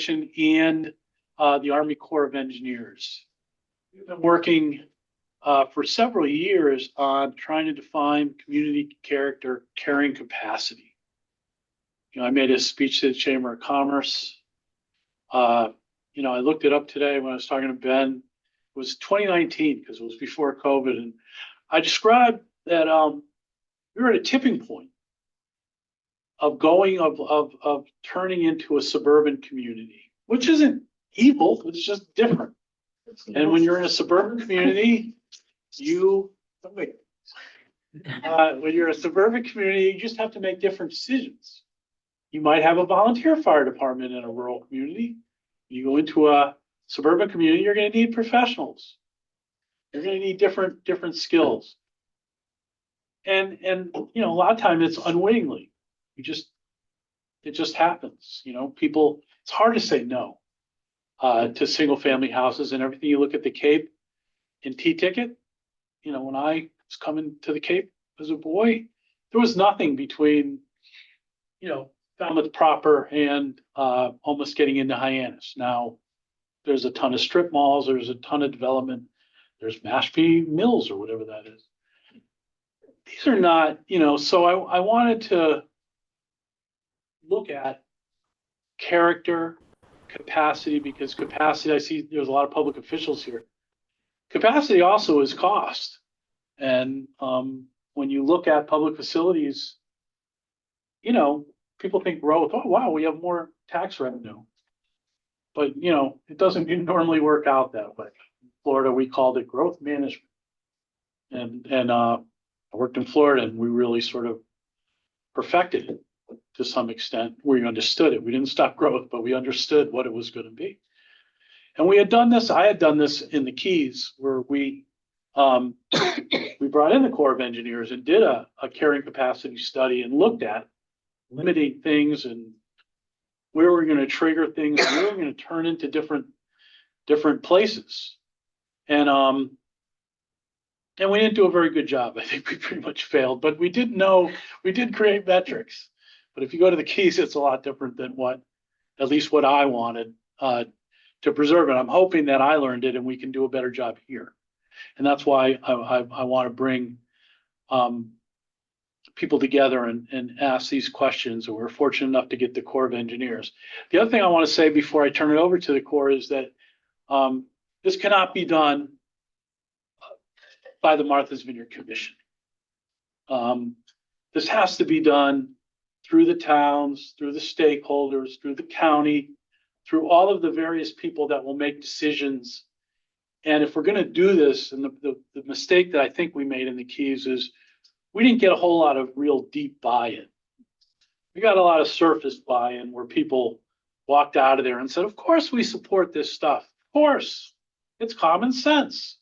and the Army Corps of Engineers. We've been working for several years on trying to define community character carrying capacity. You know, I made a speech to the Chamber of Commerce. You know, I looked it up today when I was talking to Ben. It was 2019 because it was before COVID, and I described that we were at a tipping point of turning into a suburban community, which isn't evil, it's just different. And when you're in a suburban community, when you're a suburban community, you just have to make different decisions. You might have a volunteer fire department in a rural community. You go into a suburban community, you're going to need professionals. You're going to need different skills. And you know, a lot of times it's unwittingly. It just happens. You know, people, it's hard to say no to single family houses and everything. You look at the Cape in T-Ticket, you know, when I was coming to the Cape as a boy, there was nothing between, you know, Falmouth proper and almost getting into Hyannis. Now there's a ton of strip malls, there's a ton of development, there's Mashpee Mills or whatever that is. These are not, you know, so I wanted to look at character, capacity, because capacity, I see there's a lot of public officials here. Capacity also is cost. And when you look at public facilities, you know, people think growth, oh, wow, we have more tax revenue. But, you know, it doesn't normally work out that way. In Florida, we called it growth management. And I worked in Florida and we really sort of perfected it to some extent. We understood it. We didn't stop growth, but we understood what it was going to be. And we had done this, I had done this in the Keys where we brought in the Corps of Engineers and did a carrying capacity study and looked at limiting things and where we're going to trigger things, where we're going to turn into different places. And we didn't do a very good job. I think we pretty much failed, but we did create metrics. But if you go to the Keys, it's a lot different than at least what I wanted to preserve it. I'm hoping that I learned it and we can do a better job here. And that's why I want to bring people together and ask these questions. And we're fortunate enough to get the Corps of Engineers. The other thing I want to say before I turn it over to the Corps is that this cannot be done by the Martha's Vineyard Commission. This has to be done through the towns, through the stakeholders, through the county, through all of the various people that will make decisions. And if we're going to do this, and the mistake that I think we made in the Keys is we didn't get a whole lot of real deep buy-in. We got a lot of surface buy-in where people walked out of there and said, of course we support this stuff. Of course, it's common sense.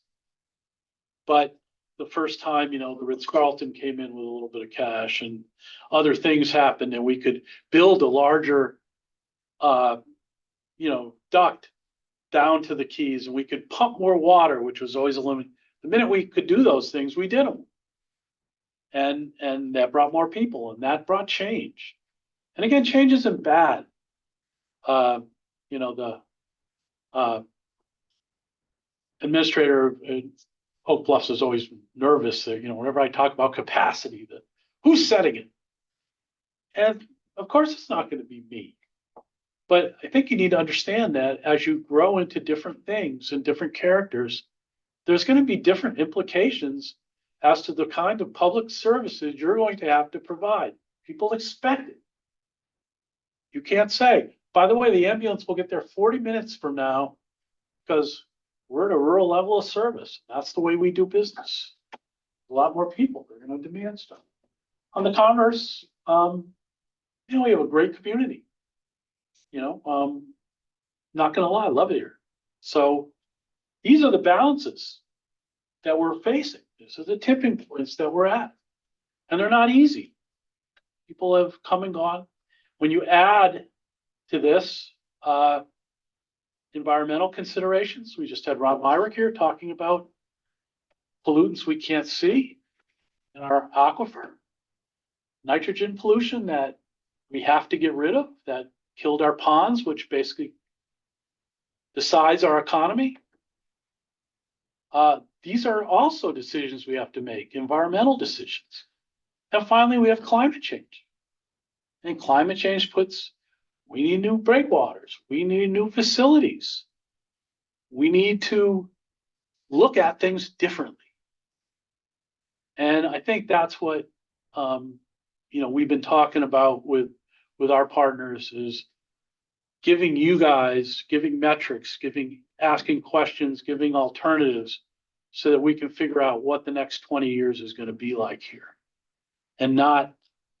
But the first time, you know, the Ritz-Carlton came in with a little bit of cash and other things happened and we could build a larger, you know, duct down to the Keys and we could pump more water, which was always a limit. The minute we could do those things, we did them. And that brought more people and that brought change. And again, change isn't bad. You know, the administrator at Oak Bluffs is always nervous that, you know, whenever I talk about capacity, that who's setting it? And of course, it's not going to be me. But I think you need to understand that as you grow into different things and different characters, there's going to be different implications as to the kind of public services you're going to have to provide. People expect it. You can't say, by the way, the ambulance will get there 40 minutes from now because we're at a rural level of service. That's the way we do business. A lot more people are going to demand stuff. On the commerce, you know, we have a great community. You know, not going to lie, I love it here. So these are the balances that we're facing. These are the tipping points that we're at. And they're not easy. People have come and gone. When you add to this environmental considerations, we just had Rob Myrick here talking about pollutants we can't see in our aquifer, nitrogen pollution that we have to get rid of, that killed our ponds, which basically decides our economy. These are also decisions we have to make, environmental decisions. And finally, we have climate change. And climate change we need new breakwaters. We need new facilities. We need to look at things differently. And I think that's what, we've been talking about with our partners is giving metrics, asking questions, giving alternatives so that we can figure out what the next 20 years is going to be like here and not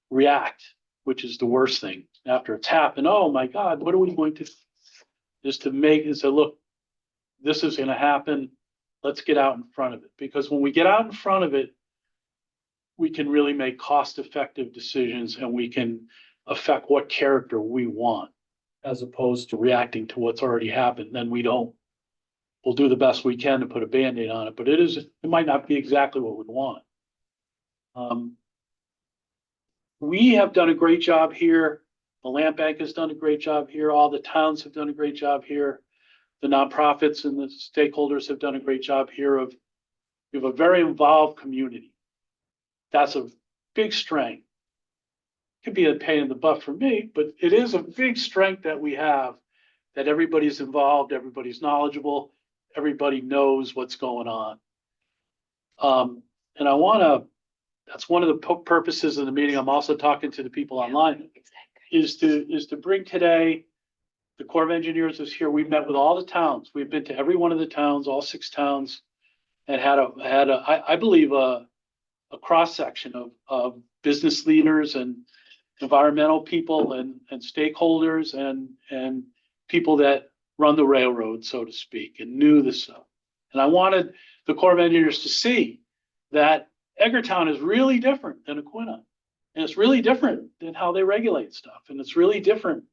react, which is the worst thing after it's happened. Oh my God, what are we going to do? Is to look, this is going to happen. Let's get out in front of it. Because when we get out in front of it, we can really make cost-effective decisions and we can affect what character we want as opposed to reacting to what's already happened. Then we'll do the best we can to put a Band-Aid on it, but it might not be exactly what we'd want. We have done a great job here. The Land Bank has done a great job here. All the towns have done a great job here. The nonprofits and the stakeholders have done a great job here. We have a very involved community. That's a big strength. It could be a pain in the butt for me, but it is a big strength that we have, that everybody's involved, everybody's knowledgeable, everybody knows what's going on. And that's one of the purposes of the meeting. I'm also talking to the people online, is to bring today, the Corps of Engineers is here. We've met with all the towns. We've been to every one of the towns, all 6 towns, and had I believe a cross-section of business leaders and environmental people and stakeholders and people that run the railroad, so to speak, and knew this stuff. And I wanted the Corps of Engineers to see that Edgartown is really different than Aquinnah. And it's really different than how they regulate stuff. And it's really different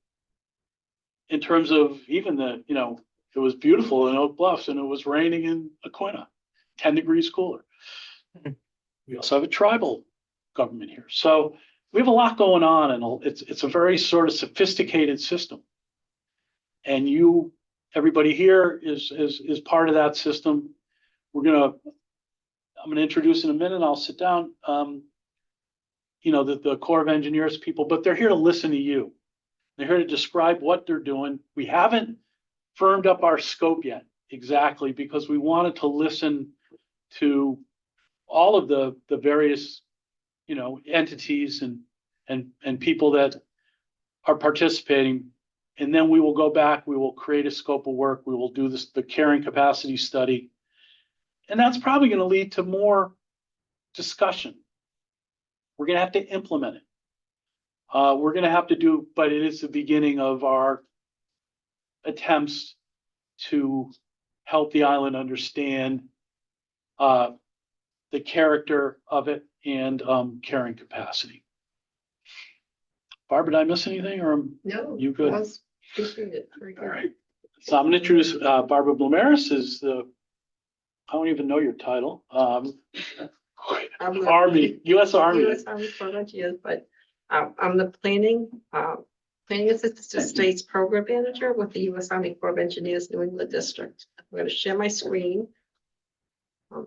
in terms of even it was beautiful in Oak Bluffs and it was raining in Aquinnah, 10 degrees cooler. We also have a tribal government here. So we have a lot going on, and it's a very sort of sophisticated system. And everybody here is part of that system. I'm gonna introduce in a minute. I'll sit down. The Corps of Engineers people, but they're here to listen to you. They're here to describe what they're doing. We haven't firmed up our scope yet exactly because we wanted to listen to all of the various entities and people that are participating, and then we will go back, we will create a scope of work, we will do the carrying capacity study, and that's probably going to lead to more discussion. We're going to have to implement it. We're going to have to but it is the beginning of our attempts to help the island understand the character of it and carrying capacity. Barbara, did I miss anything, or no? You good? Appreciate it. Very good. All right. So I'm going to introduce Barbara Blumeris. I don't even know your title. Army, U.S. Army. U.S. Army Corps of Engineers, but I'm the planning assistant states program manager with the U.S. Army Corps of Engineers New England District. I'm going to share my screen. I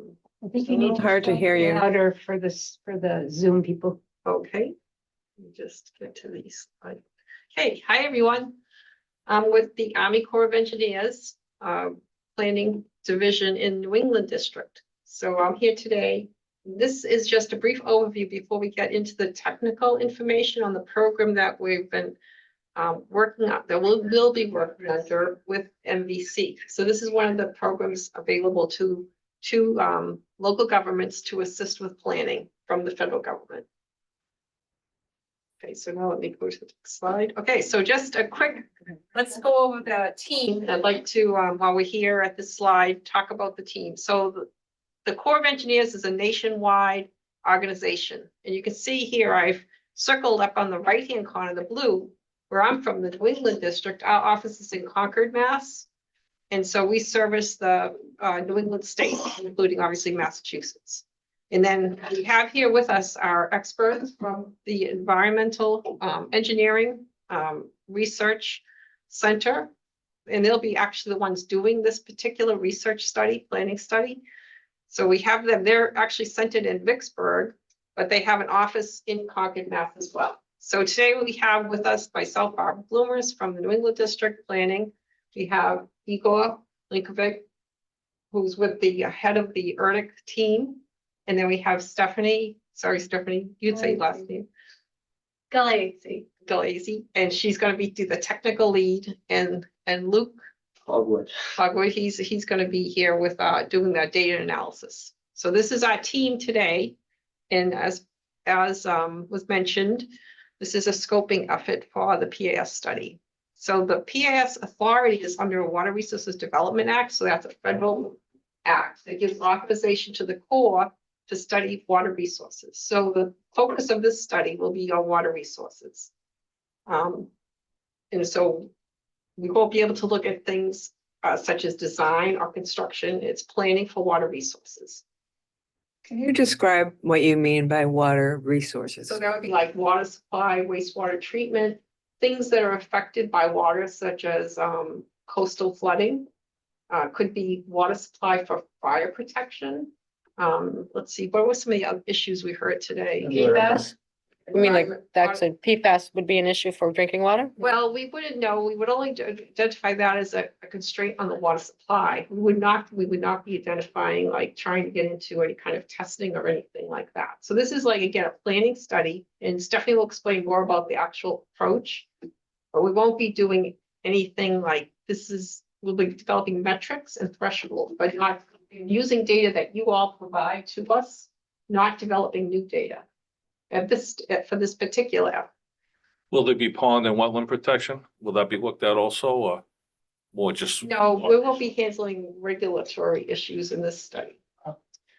think you need to hard to hear you. Louder for the Zoom people. Okay. Let me just get to these. Okay, hi everyone. I'm with the Army Corps of Engineers Planning Division in New England District. So I'm here today. This is just a brief overview before we get into the technical information on the program that we've been working on, that we'll be working under with MVC. So this is one of the programs available to local governments to assist with planning from the federal government. Okay, so now let me go to the next slide. Okay, so just a quick, let's go over the team. I'd like to, while we're here at this slide, talk about the team. So the Corps of Engineers is a nationwide organization. And you can see here, I've circled up on the right-hand corner, the blue, where I'm from, the New England District. Our office is in Concord, Mass. And so we service the New England states, including obviously Massachusetts. And then we have here with us our experts from the Environmental Engineering Research Center. and they'll be actually the ones doing this particular research study, planning study. So we have them, they're actually centered in Vicksburg, but they have an office in Concord, Mass as well. So today we have with us myself, Barbara Bloomers from the New England District Planning. We have Igor Linkovic, who's with the head of the ERDIC team. And then we have Stephanie, you'd say last name. Galazi, and she's gonna do the technical lead, and Luke Hogwood, he's gonna be here with doing that data analysis. So this is our team today, and as was mentioned, this is a scoping effort for the PAS study. So the PAS authority is under Water Resources Development Act, so that's a federal act that gives authorization to the Corps to study water resources. So the focus of this study will be on water resources. And so we won't be able to look at things such as design or construction. It's planning for water resources. Can you describe what you mean by water resources? So that would be like water supply, wastewater treatment, things that are affected by water, such as coastal flooding. Could be water supply for fire protection. Let's see, what were some of the other issues we heard today? PFAS? I mean, like, that's Water- a PFAS would be an issue for drinking water? Well, we wouldn't know. We would only identify that as a constraint on the water supply. We would not be identifying, like, trying to get into any kind of testing or anything like that. So this is like, again, a planning study, and Stephanie will explain more about the actual approach. But we won't be doing anything like we'll be developing metrics and thresholds, but not using data that you all provide to us, not developing new data. For this particular effort. Will there be pond and wetland protection? Will that be looked at also, or more just? No, we will be handling regulatory issues in this study.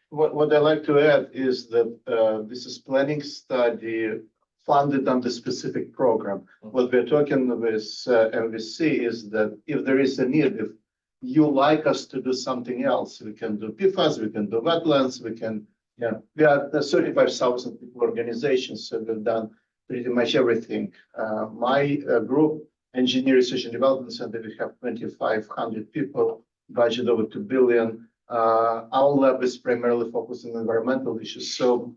What I like to add is that this is planning study funded under specific program. What we're talking with MVC is that if there is a need, if you like us to do something else, we can do PFAS, we can do wetlands, we can, we are the 35,000 people organization, so we've done pretty much everything. My group, Engineering Research and Development Center, we have 2,500 people, budget over 2 billion. Our lab is primarily focused on environmental issues. So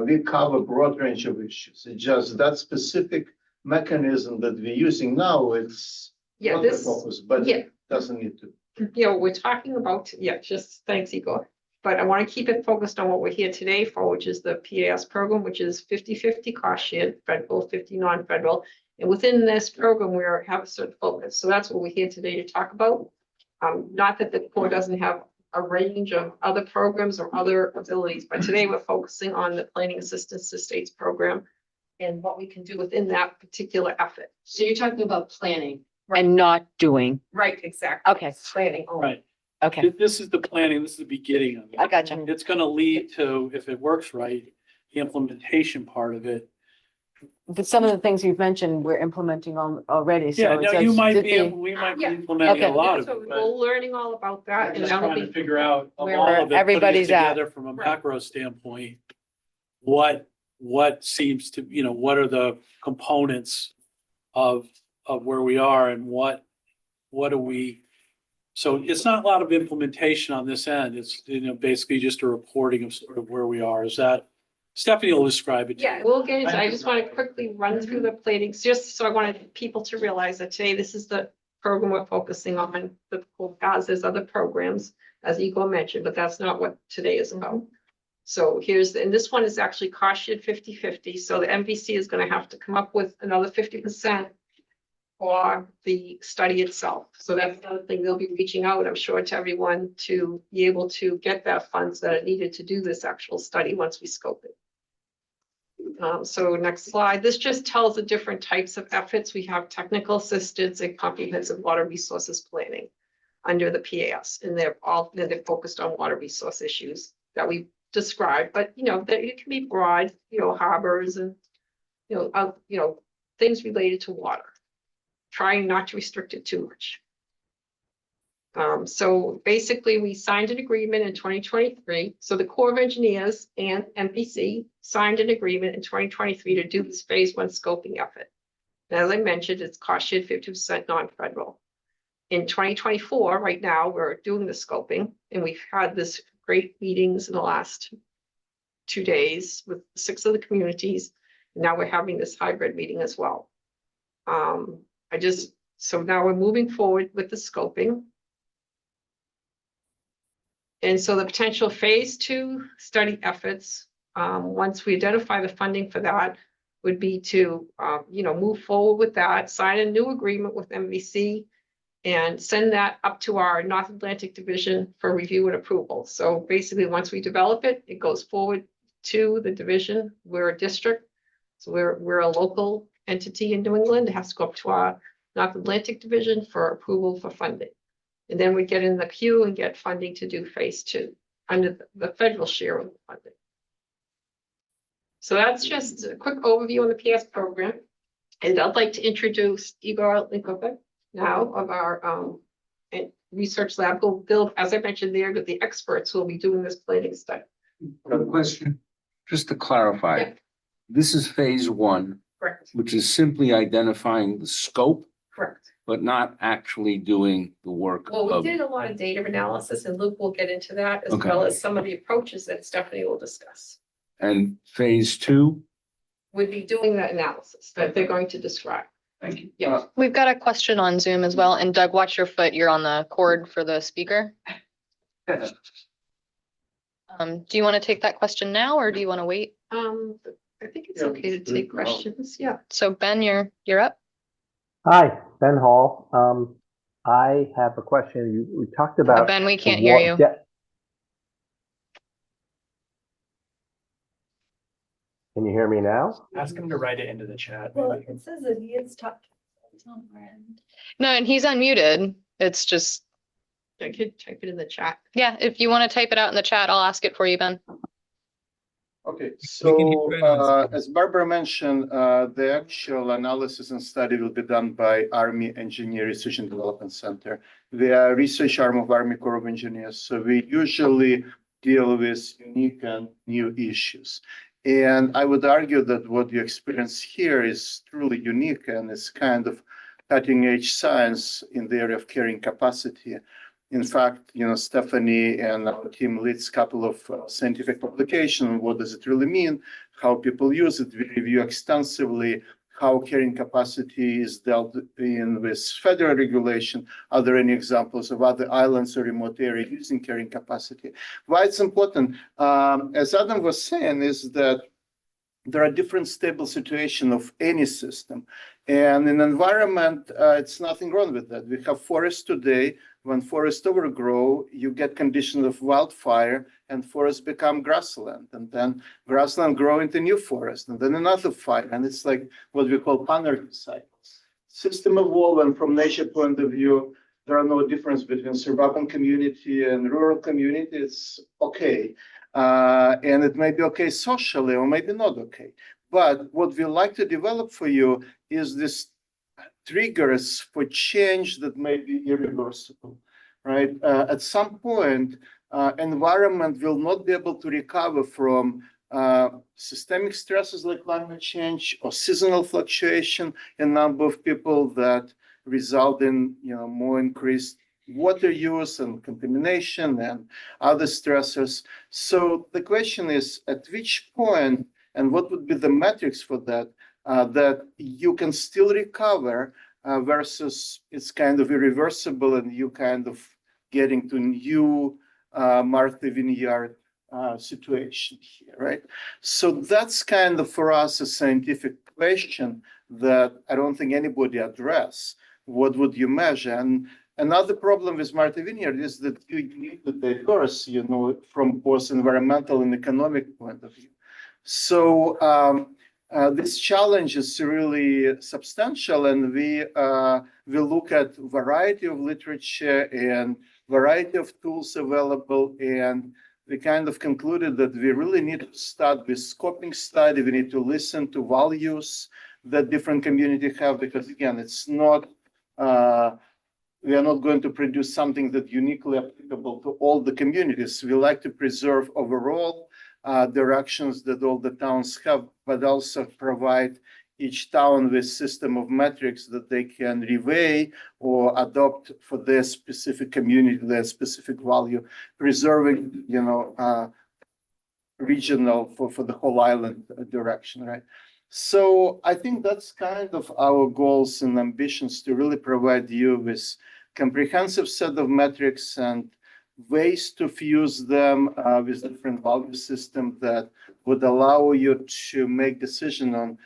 we cover a broad range of issues. It's just that specific mechanism that we're using now, it's not the focus, but it doesn't need to. We're talking about, just thanks, Igor. But I want to keep it focused on what we're here today for, which is the PAS program, which is 50-50 cost shared, federal, 50 non-federal. And within this program, we have a certain focus. So that's what we're here today to talk about. Not that the Corps doesn't have a range of other programs or other abilities, but today we're focusing on the Planning Assistance to States program and what we can do within that particular effort. So you're talking about planning. And not doing. Right, exactly. Okay, Planning. only. Right. okay. This is the planning, this is the beginning of it. I gotcha. It's gonna lead to, if it works right, the implementation part of it. But some of the things you've mentioned, we're implementing already. So Yeah, it's no, a- we might the- be Yeah. implementing a Okay. lot of So it, we're but learning all about we're that, and just that'll trying to be, figure out of where all of it, putting it everybody's at. together from a Right. macro standpoint. What seems to, what are the components of where we are and what do we, so it's not a lot of implementation on this end. It's, basically just a reporting of sort of where we are. Is that, Stephanie will describe it. yeah, we'll get into, I just want to quickly run through the plannings, just so I wanted people to realize that today, this is the program we're focusing on. The as there's other programs, as Igor mentioned, but that's not what today is about. So and this one is actually cost shared 50-50. So the MVC is going to have to come up with another 50% for the study itself. So that's another thing, they'll be reaching out, I'm sure, to everyone to be able to get that funds that are needed to do this actual study once we scope it. So next slide, this just tells the different types of efforts. We have technical assistance and comprehensive water resources planning under the PAS, and they're focused on water resource issues that we described, but that it can be broad, harbors and things related to water, trying not to restrict it too much. So basically, we signed an agreement in 2023. So the Corps of Engineers and MPC signed an agreement in 2023 to do this phase 1 scoping effort. And as I mentioned, it's cost shared 50% non-federal. in 2024, right now, we're doing the scoping, and we've had this great meetings in the last 2 days with 6 of the communities. Now we're having this hybrid meeting as well. So now we're moving forward with the scoping. And so the potential phase 2 study efforts, once we identify the funding for that, would be to, move forward with that, sign a new agreement with MVC, and send that up to our North Atlantic Division for review and approval. So basically, once we develop it, it goes forward to the division. We're a district, so we're a local entity in New England. It has to go up to our North Atlantic Division for approval for funding. And then we get in the queue and get funding to do phase 2 under the federal share of the funding. So that's just a quick overview on the PS program. And I'd like to introduce Igor Linkovic now of our research lab. Who build, as I mentioned, they're the experts who will be doing this planning study. A question, just to clarify, Yeah. this is phase 1, Correct. which is simply identifying the scope, Correct. but not actually doing the work Well, we of. did a lot of data analysis, and Luke will get into that, as Okay. well as some of the approaches that Stephanie will discuss. And phase 2, Would be doing that analysis that they're going to describe. thank you. Yeah. We've got a question on Zoom as well. And Doug, watch your foot. You're on the cord for the speaker. Do you want to take that question now or do you want to wait? I think it's Yeah, okay to let's do take it now. questions. Yeah. So Ben, you're up. Hi, Ben Hall. I have a question. We talked about. Ben, we the can't hear you. Can you hear me now? Ask him to write it into the chat. Well, maybe. it says that he is talking. No, and he's unmuted. It's just, I could type it in the chat. yeah, if you want to type it out in the chat, I'll ask it for you, Ben. Okay, can so hear Ben on as Barbara mentioned, the actual analysis and study will be done by Army Engineer Research and Development Center. They are a research arm of Army Corps of Engineers, so we usually deal with unique and new issues. And I would argue that what you experience here is truly unique and it's kind of cutting edge science in the area of carrying capacity. In fact, Stephanie and our team leads a couple of scientific publications. What does it really mean? How people use it? We review extensively how carrying capacity is dealt in with federal regulation. Are there any examples of other islands or remote areas using carrying capacity? Why it's important, as Adam was saying, is that there are different stable situations of any system. And in environment, it's nothing wrong with that. We have forests today. When forests overgrow, you get conditions of wildfire and forests become grassland. And then grassland grow into new forest and then another fire. And it's like what we call panarchy cycles. System evolve, and from nature point of view, there are no difference between suburban community and rural community. It's okay. And it may be okay socially or maybe not okay. But what we like to develop for you is this triggers for change that may be irreversible, right? At some point, environment will not be able to recover from systemic stresses like climate change or seasonal fluctuation in number of people that result in more increased water use and contamination and other stressors. So the question is, at which point and what would be the metrics for that, that you can still recover versus it's kind of irreversible and you kind of getting to new Martha Vineyard situation here, right? So that's kind of for us a scientific question that I don't think anybody address. What would you measure? And another problem with Martha Vineyard is that you need to diverse, from both environmental and economic point of view. So this challenge is really substantial, and we look at variety of literature and variety of tools available, and we kind of concluded that we really need to start with scoping study. We need to listen to values that different communities have, because again, it's not we are not going to produce something that uniquely applicable to all the communities. We like to preserve overall directions that all the towns have, but also provide each town with system of metrics that they can reweigh or adopt for their specific community, their specific value, preserving, regional for the whole island direction, right? So I think that's kind of our goals and ambitions, to really provide you with comprehensive set of metrics and ways to fuse them with different value system that would allow you to make decision on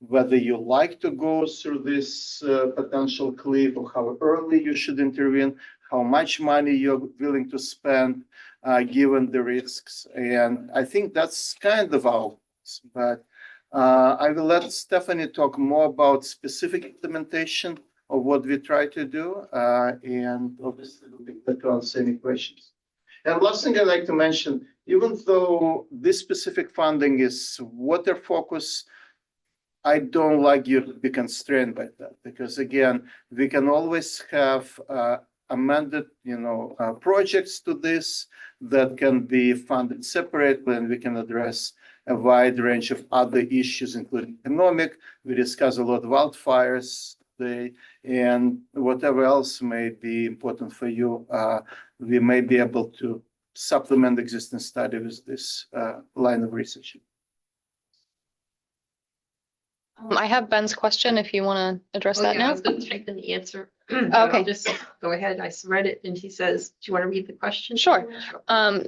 whether you like to go through this potential cliff, or how early you should intervene, how much money you're willing to spend given the risks. And I think that's kind of our goals. But I will let Stephanie talk more about specific implementation of what we try to do, and obviously we'll be glad to answer any questions. And last thing I'd like to mention, even though this specific funding is water focus, I don't like you to be constrained by that, because again, we can always have amended, projects to this that can be funded separately, and we can address a wide range of other issues, including economic. We discuss a lot of wildfires today, and whatever else may be important for you, we may be able to supplement existing study with this line of research. I have Ben's question if you want to address that I now. was gonna type in the answer. Okay. I'll just go ahead. I read it and he says, do you want to read the question? Sure.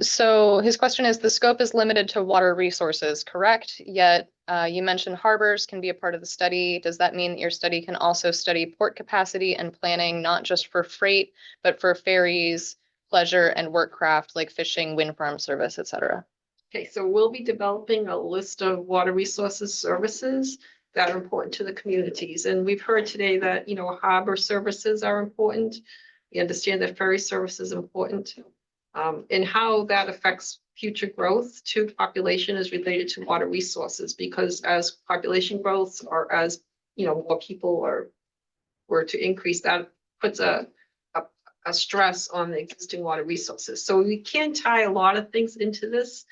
So his question is, the scope is limited to water resources, correct? Yet you mentioned harbors can be a part of the study. Does that mean that your study can also study port capacity and planning, not just for freight, but for ferries, pleasure and work craft like fishing, wind farm service, et cetera? Okay, so we'll be developing a list of water resources services that are important to the communities. And we've heard today that, harbor services are important. We understand that ferry service is important. And how that affects future growth to population is related to water resources, because as population growth, or as, more people were to increase, that puts a stress on the existing water resources. So we can tie a lot of things into this.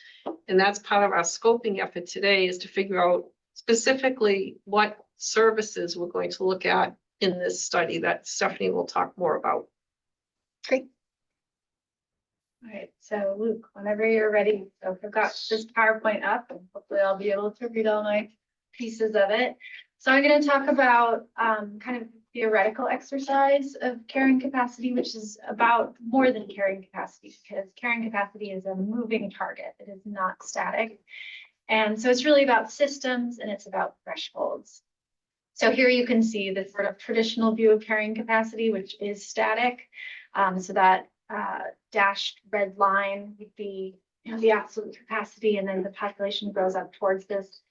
And that's part of our scoping effort today, is to figure out specifically what services we're going to look at in this study that Stephanie will talk more about. Great. All right, so Luke, whenever you're ready, so I've got this PowerPoint up, and hopefully I'll be able to read all my pieces of it. So I'm going to talk about kind of theoretical exercise of carrying capacity, which is about more than carrying capacity, because carrying capacity is a moving target. It is not static. And so it's really about systems, and it's about thresholds. So here you can see the sort of traditional view of carrying capacity, which is static. So that dashed red line would be the absolute capacity, and then the population grows up towards this.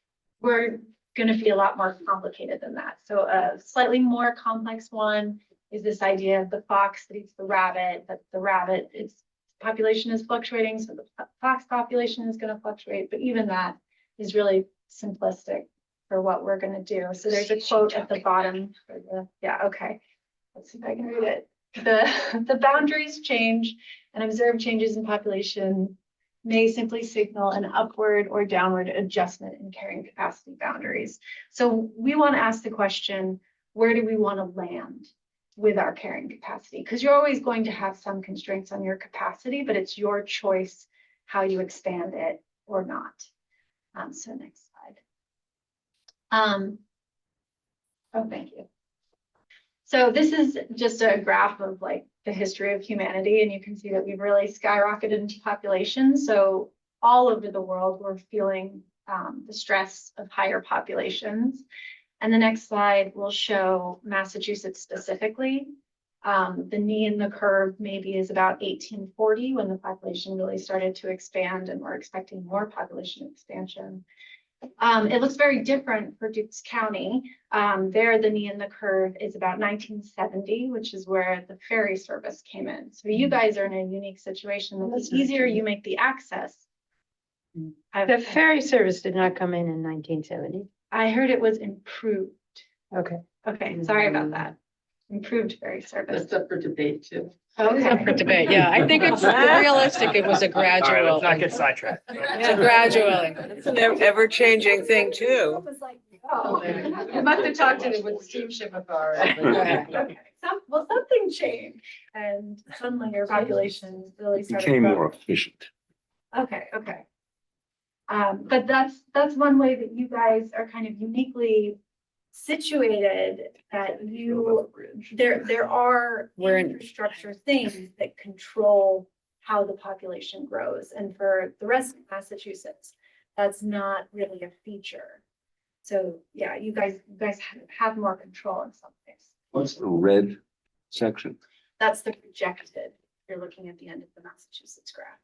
We're going to be a lot more complicated than that. So a slightly more complex one is this idea of the fox that eats the rabbit, that the rabbit, its population is fluctuating, so the fox population is going to fluctuate, but even that is really simplistic for what we're going to do. So there's a quote at the bottom for okay. Let's see if I can read it. The boundaries change, and observed changes in population may simply signal an upward or downward adjustment in carrying capacity boundaries. So we want to ask the question, where do we want to land with our carrying capacity? Because you're always going to have some constraints on your capacity, but it's your choice how you expand it or not. So next slide. Oh, thank you. So this is just a graph of like the history of humanity, and you can see that we've really skyrocketed into population. So all over the world, we're feeling the stress of higher populations. And the next slide will show Massachusetts specifically. The knee in the curve maybe is about 1840, when the population really started to expand, and we're expecting more population expansion. It looks very different for Dukes County. There, the knee in the curve is about 1970, which is where the ferry service came in. So you guys are in a unique situation. The easier you make the access. The ferry service did not come in 1970. I heard it was improved. Okay. Okay, sorry about that. Improved ferry service. That's up for debate too. Okay. Up for debate, yeah. I think it's realistic. It was a gradual. All right, let's not get sidetracked. It's a gradual. It's an ever-changing thing too. Oh, you must have talked to them with steamship authority. Okay, something changed and suddenly your population really started. Became growing. more efficient. Okay. But that's one way that you guys are kind of uniquely situated, that there are We're in- infrastructure things that control how the population grows. And for the rest of Massachusetts, that's not really a feature. So yeah, you guys have more control in some ways. What's the red section? That's the projected. You're looking at the end of the Massachusetts graph.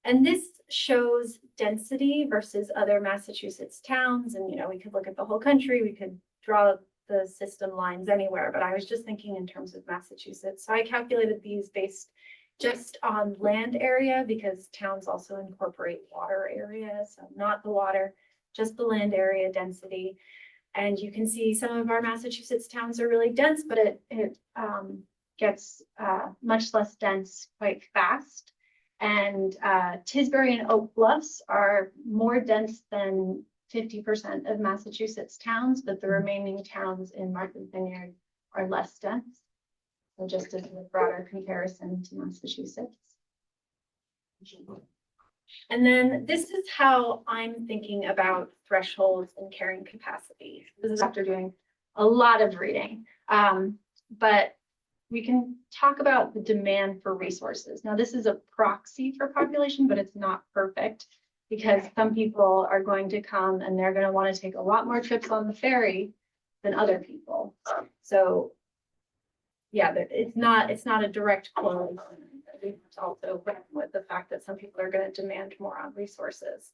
And this shows density versus other Massachusetts towns. And, we could look at the whole country. We could draw the system lines anywhere, but I was just thinking in terms of Massachusetts. So I calculated these based just on land area, because towns also incorporate water area. So not the water, just the land area density. And you can see some of our Massachusetts towns are really dense, but it gets much less dense quite fast. And Tisbury and Oak Bluffs are more dense than 50% of Massachusetts towns, but the remaining towns in Martha's Vineyard are less dense. So just as a broader comparison to Massachusetts. And then this is how I'm thinking about thresholds and carrying capacity. This is after doing a lot of reading, but we can talk about the demand for resources. Now, this is a proxy for population, but it's not perfect, because some people are going to come and they're going to want to take a lot more trips on the ferry than other people. So yeah, it's not a direct correlation. We have to also reckon with the fact that some people are going to demand more on resources.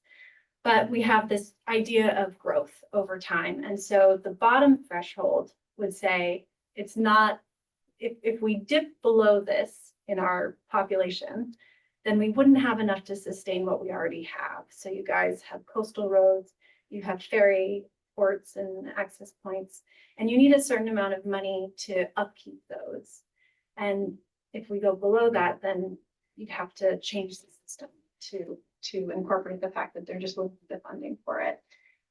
But we have this idea of growth over time. And so the bottom threshold would say it's not, if we dip below this in our population, then we wouldn't have enough to sustain what we already have. So you guys have coastal roads, you have ferry ports and access points, and you need a certain amount of money to upkeep those. And if we go below that, then you'd have to change the system to incorporate the fact that there just wouldn't be the funding for it.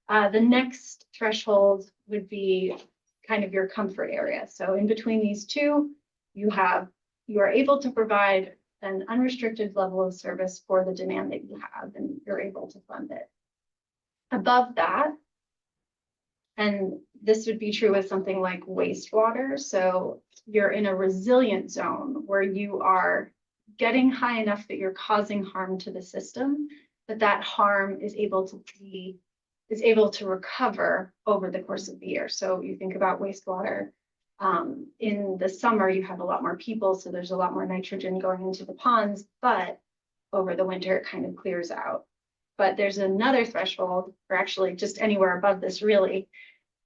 The next threshold would be kind of your comfort area. So in between these two, you are able to provide an unrestricted level of service for the demand that you have, and you're able to fund it. Above that, and this would be true with something like wastewater. So you're in a resilient zone where you are getting high enough that you're causing harm to the system, but that harm is able to recover over the course of the year. So you think about wastewater. In the summer, you have a lot more people, so there's a lot more nitrogen going into the ponds, but over the winter, it kind of clears out. But there's another threshold, or actually just anywhere above this really,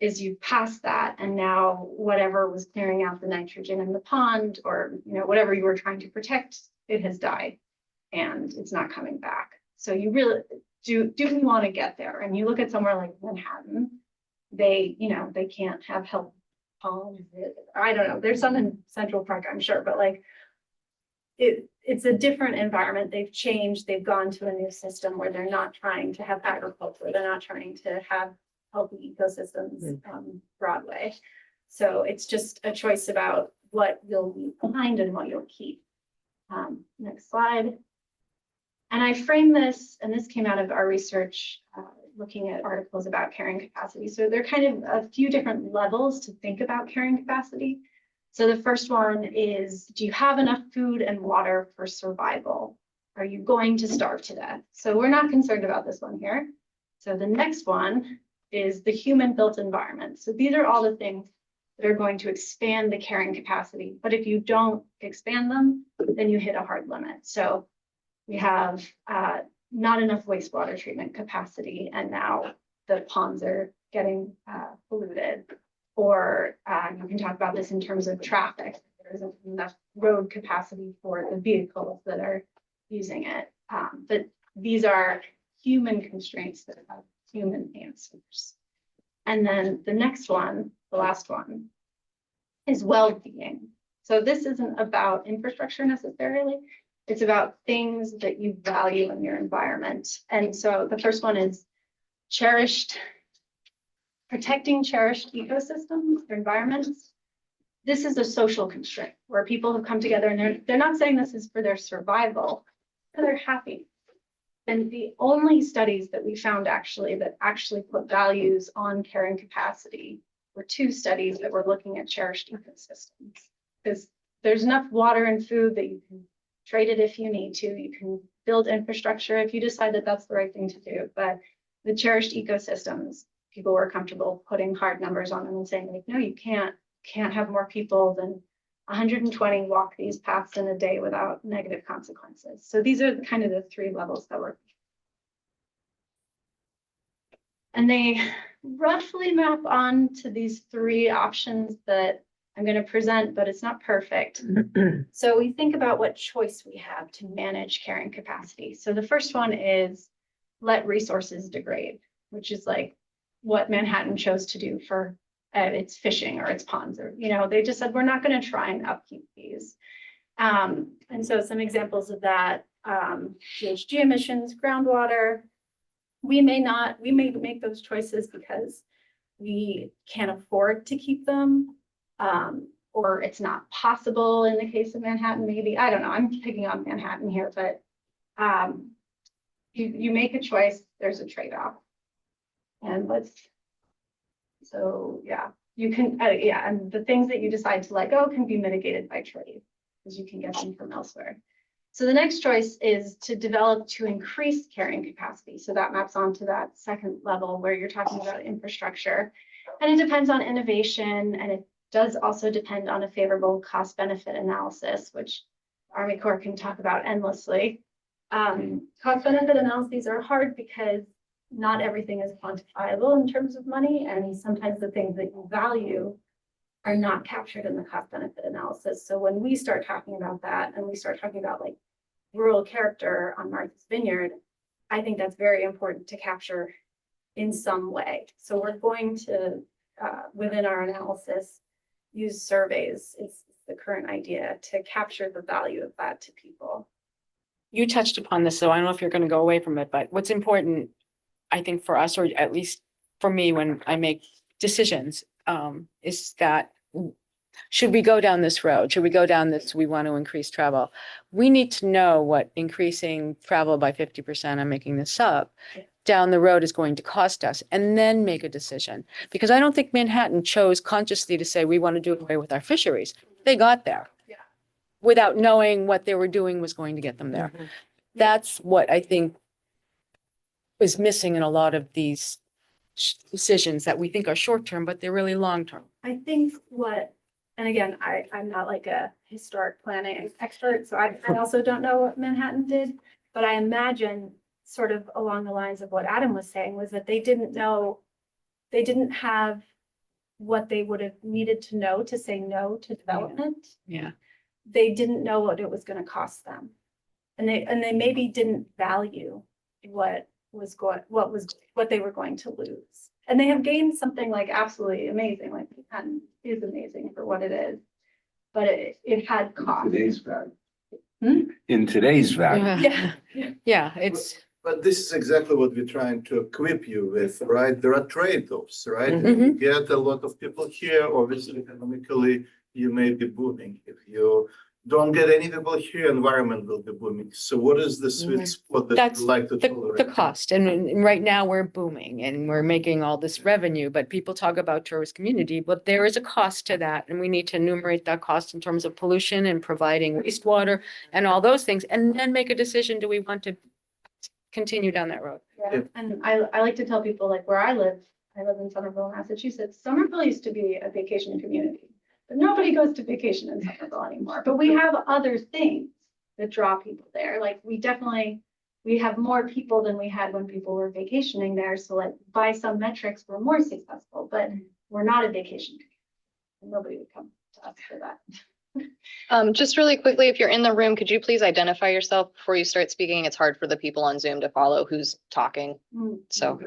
is you pass that, and now whatever was clearing out the nitrogen in the pond, or whatever you were trying to protect, it has died and it's not coming back. So you really do we want to get there? And you look at somewhere like Manhattan, they can't have health ponds. I don't know, there's some in Central Park, I'm sure, but like it's a different environment. They've changed, they've gone to a new system where they're not trying to have agriculture, they're not trying to have healthy ecosystems Broadway. So it's just a choice about what you'll leave behind and what you'll keep. Next slide. And I frame this, and this came out of our research, looking at articles about carrying capacity. So there are kind of a few different levels to think about carrying capacity. So the first one is, do you have enough food and water for survival? Are you going to starve to death? So we're not concerned about this one here. So the next one is the human built environment. So these are all the things that are going to expand the carrying capacity. But if you don't expand them, then you hit a hard limit. So we have not enough wastewater treatment capacity, and now the ponds are getting polluted. Or you can talk about this in terms of traffic. There isn't enough road capacity for the vehicles that are using it. But these are human constraints that have human answers. And then the next one, the last one, is well-being. So this isn't about infrastructure necessarily. It's about things that you value in your environment. And so the first one is protecting cherished ecosystems or environments. This is a social constraint where people have come together and they're not saying this is for their survival, but they're happy. And the only studies that we found that actually put values on carrying capacity were 2 studies that were looking at cherished ecosystems. Because there's enough water and food that you can trade it if you need to. You can build infrastructure if you decide that that's the right thing to do. But the cherished ecosystems, people were comfortable putting hard numbers on them and saying, like, no, you can't have more people than 120 walk these paths in a day without negative consequences. So these are kind of the 3 levels that we're. And they roughly map on to these 3 options that I'm going to present, but it's not perfect. So we think about what choice we have to manage carrying capacity. So the first one is let resources degrade, which is like what Manhattan chose to do for its fishing or its ponds, or, they just said, we're not going to try and upkeep these. And so some examples of that, GHG emissions, groundwater, we may make those choices because we can't afford to keep them, or it's not possible in the case of Manhattan, maybe, I don't know, I'm picking on Manhattan here, but you make a choice, there's a trade-off. And you can, and the things that you decide to let go can be mitigated by trade, because you can get them from elsewhere. So the next choice is to develop to increase carrying capacity. So that maps onto that second level where you're talking about infrastructure. And it depends on innovation, and it does also depend on a favorable cost-benefit analysis, which Army Corps can talk about endlessly. Cost-benefit analyses are hard because not everything is quantifiable in terms of money, and sometimes the things that you value are not captured in the cost-benefit analysis. So when we start talking about that, and we start talking about like rural character on Martha's Vineyard, I think that's very important to capture in some way. So we're going to, within our analysis, use surveys. It's the current idea to capture the value of that to people. You touched upon this, so I don't know if you're going to go away from it, but what's important, I think, for us, or at least for me, when I make decisions, is that should we go down this road? Should we go down this? We want to increase travel. We need to know what increasing travel by 50%, I'm making this up, down the road is going to cost us, and then make a decision. Because I don't think Manhattan chose consciously to say we want to do away with our fisheries. They got there without knowing what they were doing was going to get them there. That's what I think is missing in a lot of these decisions that we think are short-term, but they're really long-term. I think and again, I'm not like a historic planning expert, so I also don't know what Manhattan did, but I imagine sort of along the lines of what Adam was saying was that they didn't have what they would have needed to know to say no to development. Yeah. They didn't know what it was going to cost them. And they maybe didn't value what they were going to lose. And they have gained something like absolutely amazing, like Manhattan is amazing for what it is, but it had cost. Today's value. Hmm? In today's value. Yeah, it's. But this is exactly what we're trying to equip you with, right? There are trade-offs, right? If Mhm. you get a lot of people here, obviously economically, you may be booming. If you don't get any people here, environment will be booming. So what is the sweet spot that That's you like to the tolerate? cost. And right now we're booming and we're making all this revenue, but people talk about tourist community, but there is a cost to that. And we need to enumerate that cost in terms of pollution and providing wastewater and all those things, and then make a decision. Do we want to continue down that road? Yeah. And I like to tell people, like, where I live in Somerville, Massachusetts. Somerville used to be a vacation community, but nobody goes to vacation in Somerville anymore. But we have other things that draw people there. Like we have more people than we had when people were vacationing there. So like by some metrics, we're more successful, but we're not a vacation community. And nobody would come to us for that. Just really quickly, if you're in the room, could you please identify yourself before you start speaking? It's hard for the people on Zoom to follow who's talking. So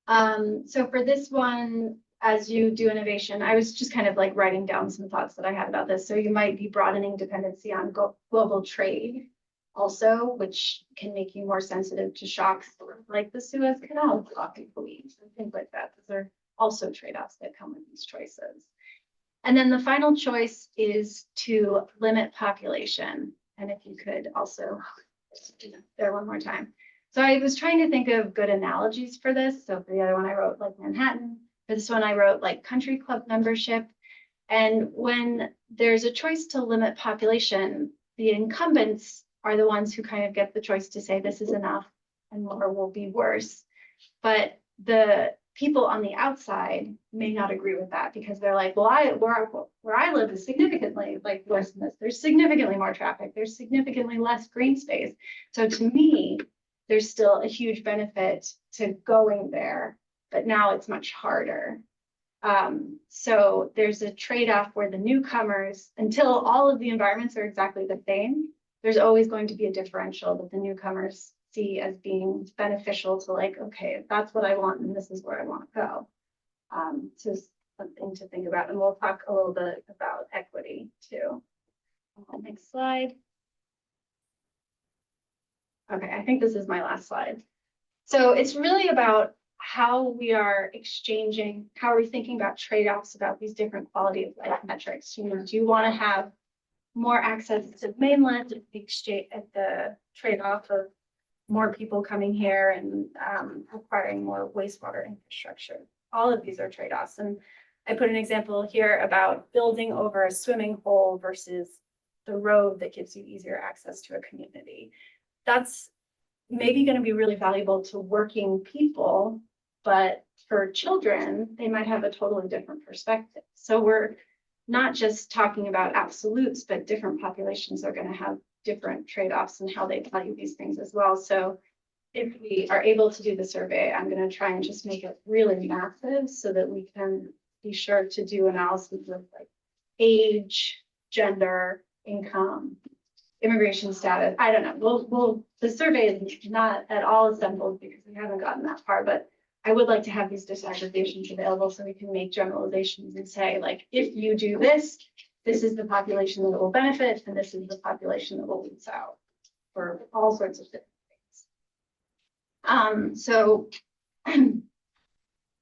So for this one, as you do innovation, I was just kind of like writing down some thoughts that I had about this. So you might be broadening dependency on global trade also, which can make you more sensitive to shocks like the Suez Canal blocking police and things like that. Those are also trade-offs that come with these choices. And then the final choice is to limit population. And if you could also there one more time. So I was trying to think of good analogies for this. So for the other one, I wrote like Manhattan. For this one, I wrote like country club membership. And when there's a choice to limit population, the incumbents are the ones who kind of get the choice to say this is enough and more will be worse. But the people on the outside may not agree with that because they're like, well, where I live is significantly like worse than this. There's significantly more traffic. There's significantly less green space. So to me, there's still a huge benefit to going there, but now it's much harder. So there's a trade-off where the newcomers, until all of the environments are exactly the same, there's always going to be a differential that the newcomers see as being beneficial to like, okay, that's what I want and this is where I want to go. So something to think about. And we'll talk a little bit about equity too. Next slide. Okay, I think this is my last slide. So it's really about how we are exchanging, how are we thinking about trade-offs about these different quality of life metrics? You know, do you want to have more access to mainland at the exchange at the trade-off of more people coming here and acquiring more wastewater infrastructure? All of these are trade-offs. And I put an example here about building over a swimming hole versus the road that gives you easier access to a community. That's maybe going to be really valuable to working people, but for children, they might have a totally different perspective. So we're not just talking about absolutes, but different populations are going to have different trade-offs and how they value these things as well. So if we are able to do the survey, I'm going to try and just make it really massive so that we can be sure to do analysis of like age, gender, income, immigration status. I don't know. The survey is not at all assembled because we haven't gotten that far, but I would like to have these disaggregations available so we can make generalizations and say, like, if you do this, this is the population that it will benefit, and this is the population that will lose out for all sorts of different things. So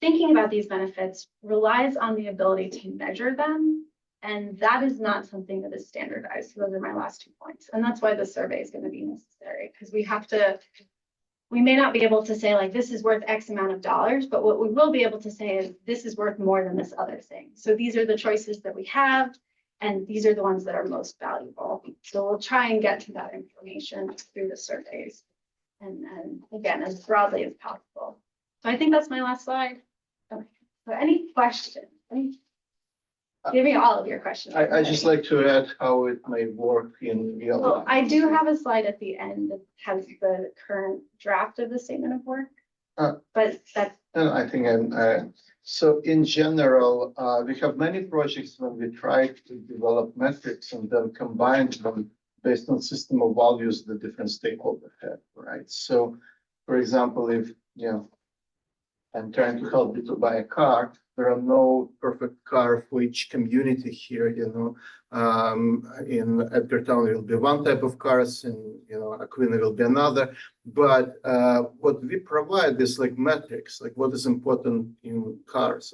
thinking about these benefits relies on the ability to measure them. And that is not something that is standardized. So those are my last 2 points. And that's why the survey is going to be necessary, because we may not be able to say like, this is worth X amount of dollars, but what we will be able to say is this is worth more than this other thing. So these are the choices that we have, and these are the ones that are most valuable. So we'll try and get to that information through the surveys and again, as broadly as possible. So I think that's my last slide. Okay. So any questions? Give me all of your questions. I just like to add how it may work in real Well, life. I do have a slide at the end that has the current draft of the statement of work. But that's. And I think so in general, we have many projects when we try to develop metrics and then combine them based on system of values the different stakeholders have, right? So, for example, if, you know, I'm trying to help you to buy a car, there are no perfect car for each community here, you know. In Edgartown, it will be one type of cars, and, you know, Aquina will be another. But what we provide is like metrics, like what is important in cars,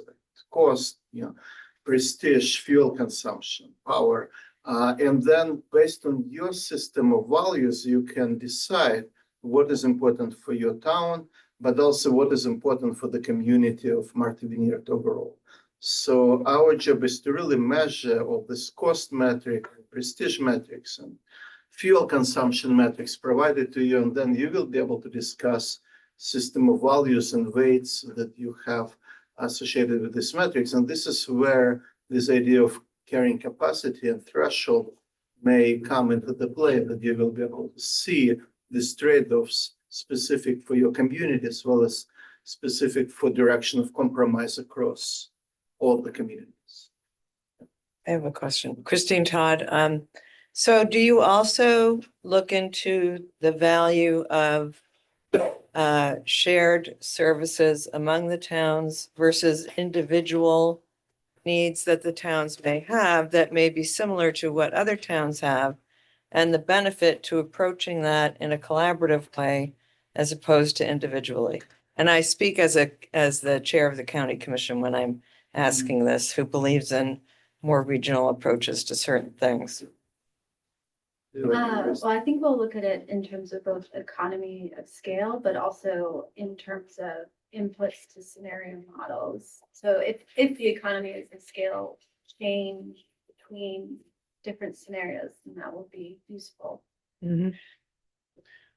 cost, you know, prestige, fuel consumption, power. And then based on your system of values, you can decide what is important for your town, but also what is important for the community of Martha Vineyard overall. So our job is to really measure all this cost metric, prestige metrics, and fuel consumption metrics provided to you, and then you will be able to discuss system of values and weights that you have associated with these metrics. And this is where this idea of carrying capacity and threshold may come into the play, that you will be able to see these trade-offs specific for your community as well as specific for direction of compromise across all the communities. I have a question. Christine Todd. So do you also look into the value of shared services among the towns versus individual needs that the towns may have that may be similar to what other towns have, and the benefit to approaching that in a collaborative way as opposed to individually. And I speak as the chair of the county commission when I'm asking this, who believes in more regional approaches to certain things. Well, I think we'll look at it in terms of both economy of scale, but also in terms of inputs to scenario models. So if the economies of scale change between different scenarios, then that will be useful. Mhm.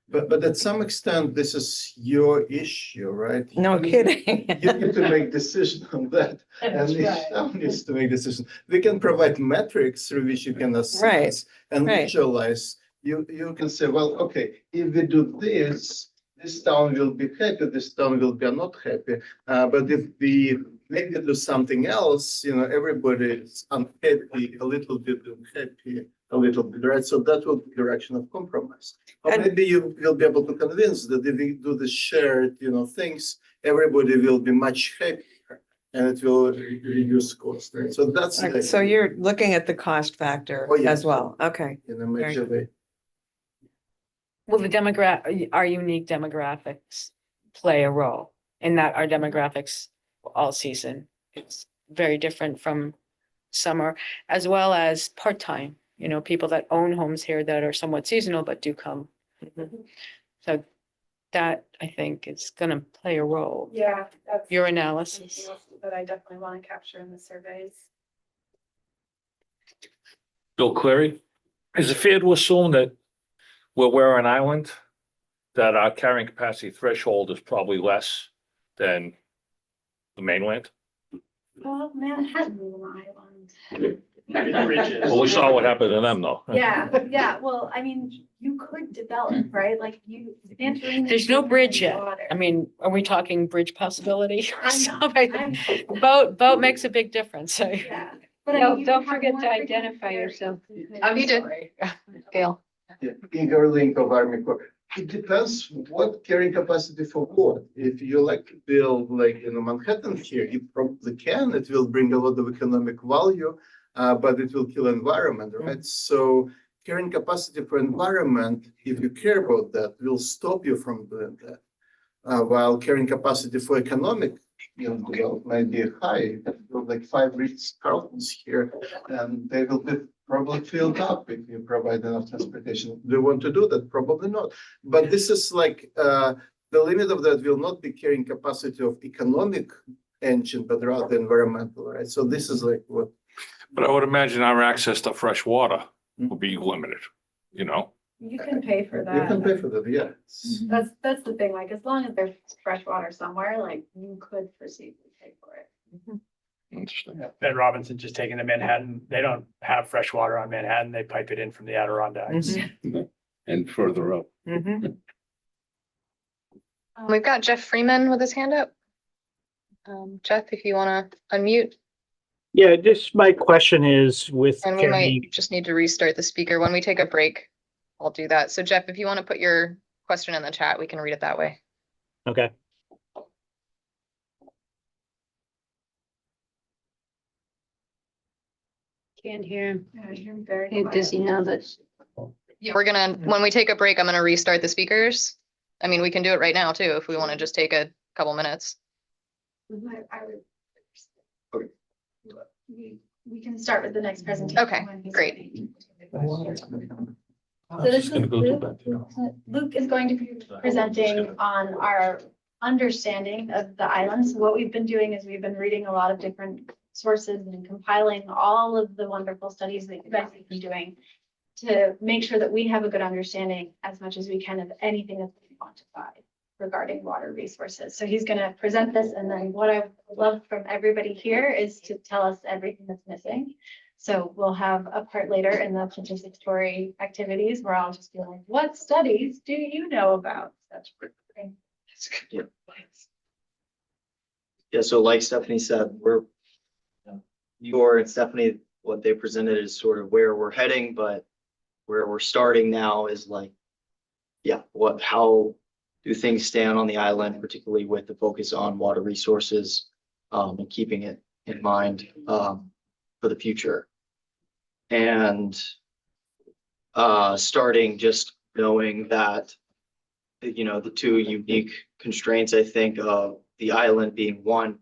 But at some extent, this is your issue, right? No You- kidding. You need to make decision on that, and each town needs to make decision. We can provide metrics through which you can assess and right. visualize. You can say, well, okay, if we do this, this town will be happy, this town will be not happy. But if we maybe do something else, everybody is unhappy, a little bit unhappy, a little bit, right? So that will be direction of compromise. Or And- maybe you will be able to convince that if we do the shared, things, everybody will be much happier and it will reduce cost, right? So that's. the So idea, you're looking at the cost factor Oh, yeah. as well. Okay. In a major way. Will our unique demographics play a role in that our demographics all season? It's very different from summer, as well as part-time, people that own homes here that are somewhat seasonal but do come. So that, I think, is gonna play a role. Yeah, that's Your analysis. something else that I definitely want to capture in the surveys. Bill Clary, is it fair to assume that we're an island, that our carrying capacity threshold is probably less than the mainland? Well, Manhattan is an island. Well, we saw what happened to them, though. Yeah, well, I mean, you could develop, right? Like Santorini. There's no bridge yet. Water. I mean, are we talking bridge possibility? I'm not. Boat makes a big difference, so. Yeah. But I mean, you Don't have forget more to frequent identify carriers yourself. who could- Oh, you did. Gail. Yeah, eager link of Army Corps. It depends what carrying capacity for what. If you like to build like Manhattan here, you probably can. It will bring a lot of economic value, but it will kill environment, right? So carrying capacity for environment, if you care about that, will stop you from doing that. While carrying capacity for economic, might be high, like 5 Ritz-Carltons here, and they will be probably filled up if you provide enough transportation. Do you want to do that? Probably not. But this is like the limit of that will not be carrying capacity of economic engine, but rather environmental, right? So this is like what. But I would imagine our access to fresh water will be limited, You can pay for that. You can pay for that, yeah. That's the thing, like, as long as there's fresh water somewhere, like, you could perceivably pay for it. Interesting. Ben Robinson just taken to Manhattan. They don't have fresh water on Manhattan. They pipe it in from the Adirondacks. And further up. Mhm. We've got Jeff Freeman with his hand up. Jeff, if you want to unmute, Yeah, just my question is with and we carrying, might just need to restart the speaker. When we take a break, I'll do that. So Jeff, if you want to put your question in the chat, we can read it that way. okay. Can't hear him. Yeah, you're very Hey, does he know this? Yeah, when we take a break, I'm gonna restart the speakers. I mean, we can do it right now too, if we want to just take a couple minutes. I would. We can start with the next presentation. Okay, when he's great. ready. I So was this just is gonna go to Luke. bed, Luke is going to be presenting on our understanding of the islands. What we've been doing is we've been reading a lot of different sources and compiling all of the wonderful studies that you guys have been doing to make sure that we have a good understanding as much as we can of anything that's been quantified regarding water resources. So he's going to present this, and then what I would love from everybody here is to tell us everything that's missing. So we'll have a part later in the participatory activities where I'll just be like, what studies do you know about? That's great. Yeah, so like Stephanie said, Igor and Stephanie, what they presented is sort of where we're heading, but where we're starting now is like, yeah, how do things stand on the island, particularly with the focus on water resources, and keeping it in mind, for the future. And, starting just knowing that, you know, the two unique constraints, I think, of the island being one,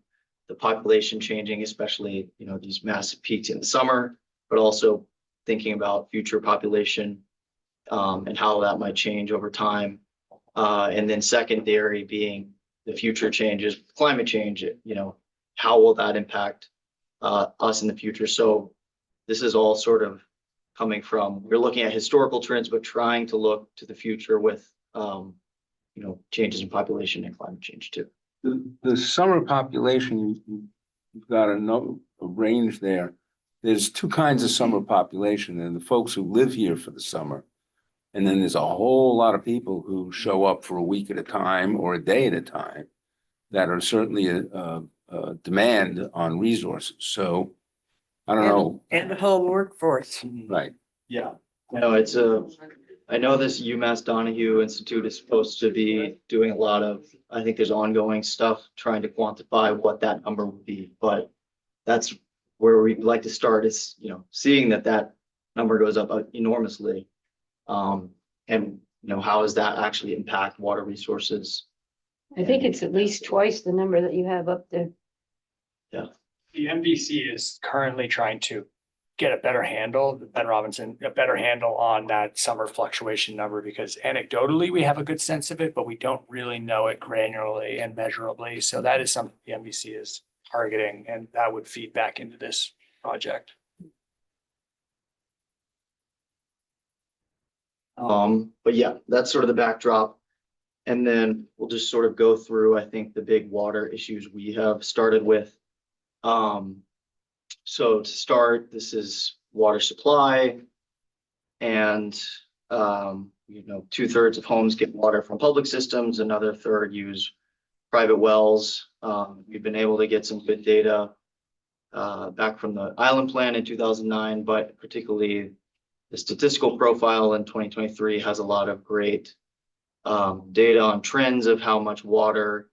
the population changing, especially, you know, these massive peaks in the summer, but also thinking about future population, and how that might change over time. And then secondary being the future changes, climate change, you know, how will that impact us in the future? So this is all sort of coming from, we're looking at historical trends, but trying to look to the future with, you know, changes in population and climate change too. The summer population, you've got a range there. There's two kinds of summer population, and the folks who live here for the summer. And then there's a whole lot of people who show up for a week at a time or a day at a time that are certainly a demand on resources. So I don't know. And the whole workforce. Right. Yeah. No, I know this UMass Donahue Institute is supposed to be doing a lot of, I think there's ongoing stuff trying to quantify what that number would be, but that's where we'd like to start is, you know, seeing that number goes up enormously. And, you know, how does that actually impact water resources? I think it's at least twice the number that you have up there. Yeah. The MVC is currently trying to get a better handle, Ben Robinson, a better handle on that summer fluctuation number, because anecdotally, we have a good sense of it, but we don't really know it granularly and measurably. So that is something the MVC is targeting, and that would feed back into this project. But yeah, that's sort of the backdrop. And then we'll just sort of go through, I think, the big water issues we have started with. So to start, this is water supply. And, you know, 2/3 of homes get water from public systems, another third use private wells. We've been able to get some good data back from the island plan in 2009, but particularly the statistical profile in 2023 has a lot of great data on trends of how much water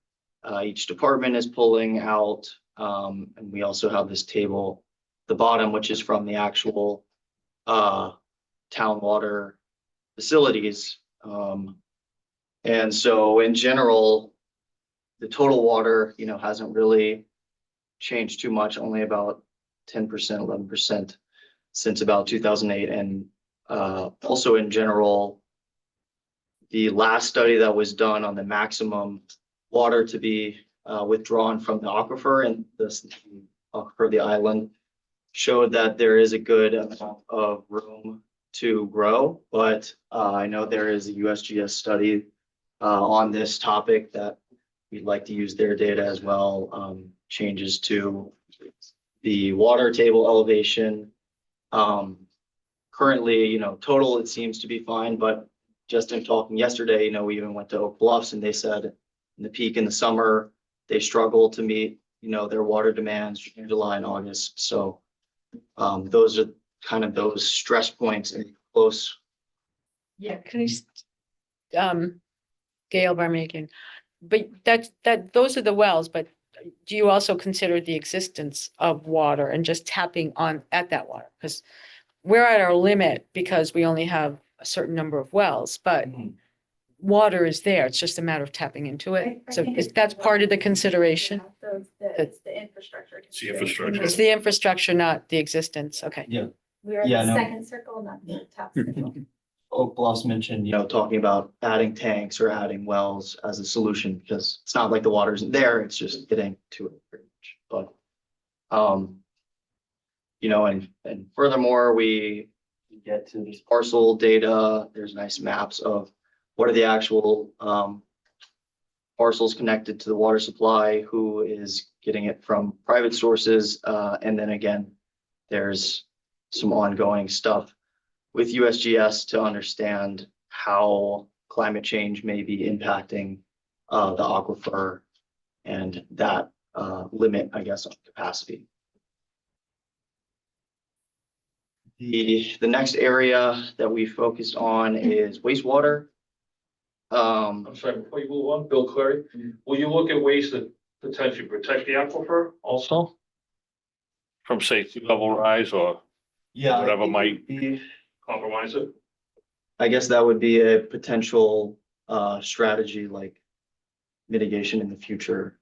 each department is pulling out. And we also have this table, the bottom, which is from the actual town water facilities. And so in general, the total water, you know, hasn't really changed too much, only about 10%, 11% since about 2008. And also in general, the last study that was done on the maximum water to be withdrawn from the aquifer and the aquifer of the island showed that there is a good amount of room to grow. But I know there is a USGS study on this topic that we'd like to use their data as well. Changes to the water table elevation. Currently, you know, total, it seems to be fine, but just in talking yesterday, you know, we even went to Oak Bluffs and they said in the peak in the summer, they struggle to meet, you know, their water demands in July and August. So those are kind of those stress points and close. Yeah, can you, Gail Barmaking, but those are the wells, but do you also consider the existence of water and just tapping on at that water? Because we're at our limit because we only have a certain number of wells, but water is there. It's just a matter of tapping into it. So that's part of the consideration. It's the infrastructure. It's the infrastructure. It's the infrastructure, not the existence. Okay. Yeah. We are Yeah, the no. second circle, not the top circle. Oak Bluffs mentioned, you know, talking about adding tanks or adding wells as a solution, because it's not like the water isn't there, it's just getting to it pretty much. But, you know, and furthermore, we get to this parcel data. There's nice maps of what are the actual parcels connected to the water supply, who is getting it from private sources. And then again, there's some ongoing stuff with USGS to understand how climate change may be impacting the aquifer and that limit, I guess, on capacity. The next area that we focused on is wastewater. I'm sorry, before you move on, Bill Clary, will you look at ways to potentially protect the aquifer also? From say sea level rise or Yeah. whatever it would might be- compromise it? I guess that would be a potential strategy, like mitigation in the future.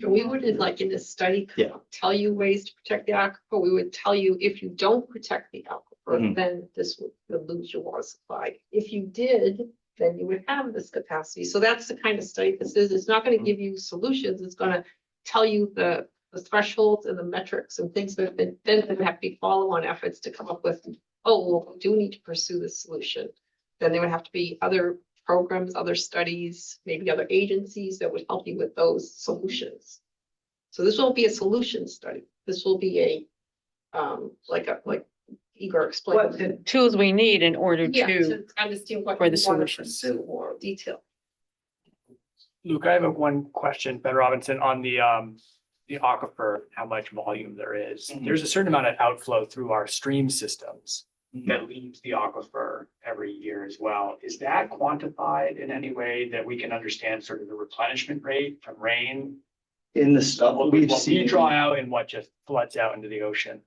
We wouldn't like in this study. Yeah. Tell you ways to protect the aquifer. We would tell you if you don't protect the aquifer, Mhm. then this would you'll lose your water supply. If you did, then you would have this capacity. So that's the kind of study this is. It's not gonna give you solutions. It's gonna tell you the thresholds and the metrics and things that then there have to be follow-on efforts to come up with, oh, well, we do need to pursue this solution. Then there would have to be other programs, other studies, maybe other agencies that would help you with those solutions. So this won't be a solution study. This will be a, like Igor explained. What the tools we need in order Yeah, to, to understand what for you the want to solutions. pursue more detail. Luke, I have one question, Ben Robinson, on the aquifer, how much volume there is. Mhm. There's a certain amount of outflow through our stream systems that leaves the aquifer every year as well. Is that quantified in any way that we can understand sort of the replenishment rate from rain? In the stuff What we've we seen. draw out and what just floods out into the ocean?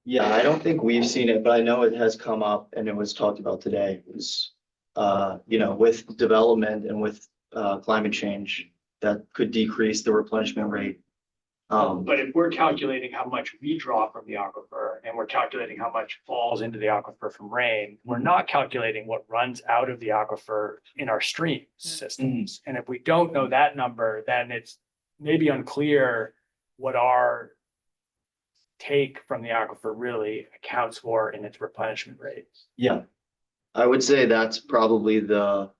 Yeah, I don't think we've seen it, but I know it has come up and it was talked about today. It was, with development and with climate change, that could decrease the replenishment rate. But if we're calculating how much we draw from the aquifer and we're calculating how much falls into the aquifer from rain, we're not calculating what runs out of the aquifer in our stream systems. And if we don't know that number, then it's maybe unclear what our take from the aquifer really accounts for in its replenishment rate. Yeah, I would say that's probably the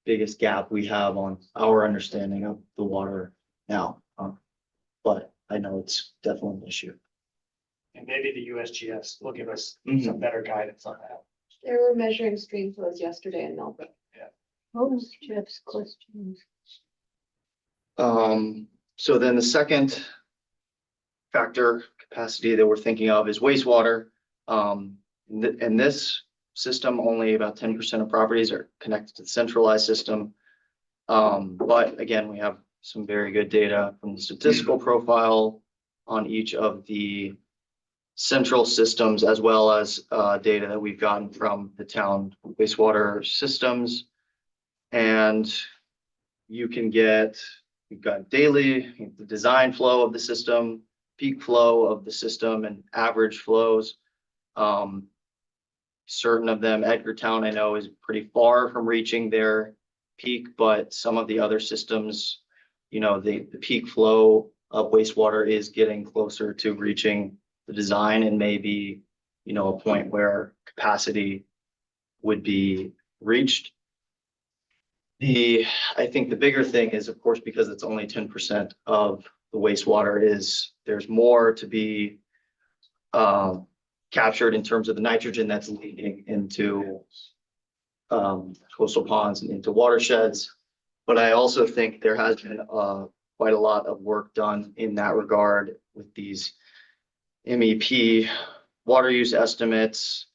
biggest gap we have on our understanding of the water now. But I know it's definitely an issue. And maybe the USGS will give us Mhm. some better guidance on that. They were measuring stream flows yesterday in Melbourne. What was Jeff's question? So then the second factor capacity that we're thinking of is wastewater. In this system, only about 10% of properties are connected to the centralized system. But again, we have some very good data from the statistical profile on each of the central systems, as well as data that we've gotten from the town wastewater systems. And you've got daily, the design flow of the system, peak flow of the system, and average flows. Certain of them, Edgartown, I know, is pretty far from reaching their peak, but some of the other systems, the peak flow of wastewater is getting closer to reaching the design and maybe, a point where capacity would be reached. I think the bigger thing is, of course, because it's only 10% of the wastewater, there's more to be captured in terms of the nitrogen that's leaking into coastal ponds and into watersheds. But I also think there has been quite a lot of work done in that regard with these MEP water use estimates,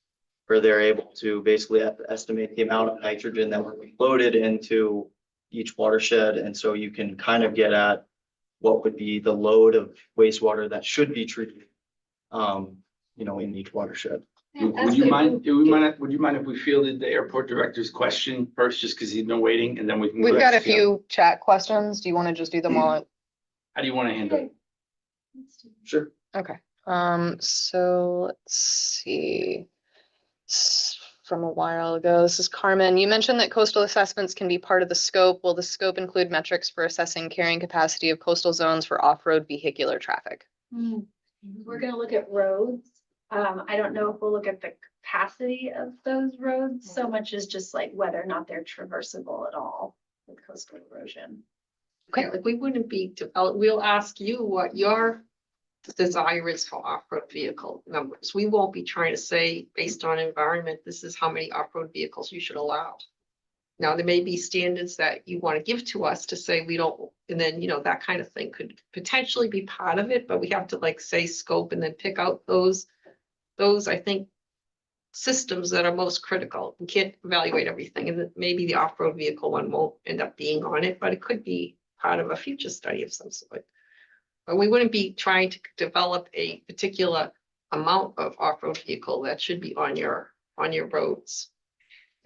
where they're able to basically estimate the amount of nitrogen that will be loaded into each watershed. And so you can kind of get at what would be the load of wastewater that should be treated, in each watershed. Would you mind if we fielded the airport director's question first, just because he's been waiting, and then we can. We've got a few chat questions. Do you want to just do them all? How do you want to handle it? Sure. Okay, so let's see. From a while ago, this is Carmen. You mentioned that coastal assessments can be part of the scope. Will the scope include metrics for assessing carrying capacity of coastal zones for off-road vehicular traffic? We're gonna look at roads. I don't know if we'll look at the capacity of those roads so much as just like whether or not they're traversable at all with coastal erosion. Okay, like we wouldn't be, we'll ask you what your desire is for off-road vehicle numbers. We won't be trying to say, based on environment, this is how many off-road vehicles you should allow. Now, there may be standards that you want to give to us to say we don't, and then, that kind of thing could potentially be part of it, but we have to say scope and then pick out those, I think, systems that are most critical. You can't evaluate everything, and maybe the off-road vehicle one won't end up being on it, but it could be part of a future study of some sort. But we wouldn't be trying to develop a particular amount of off-road vehicle that should be on your roads.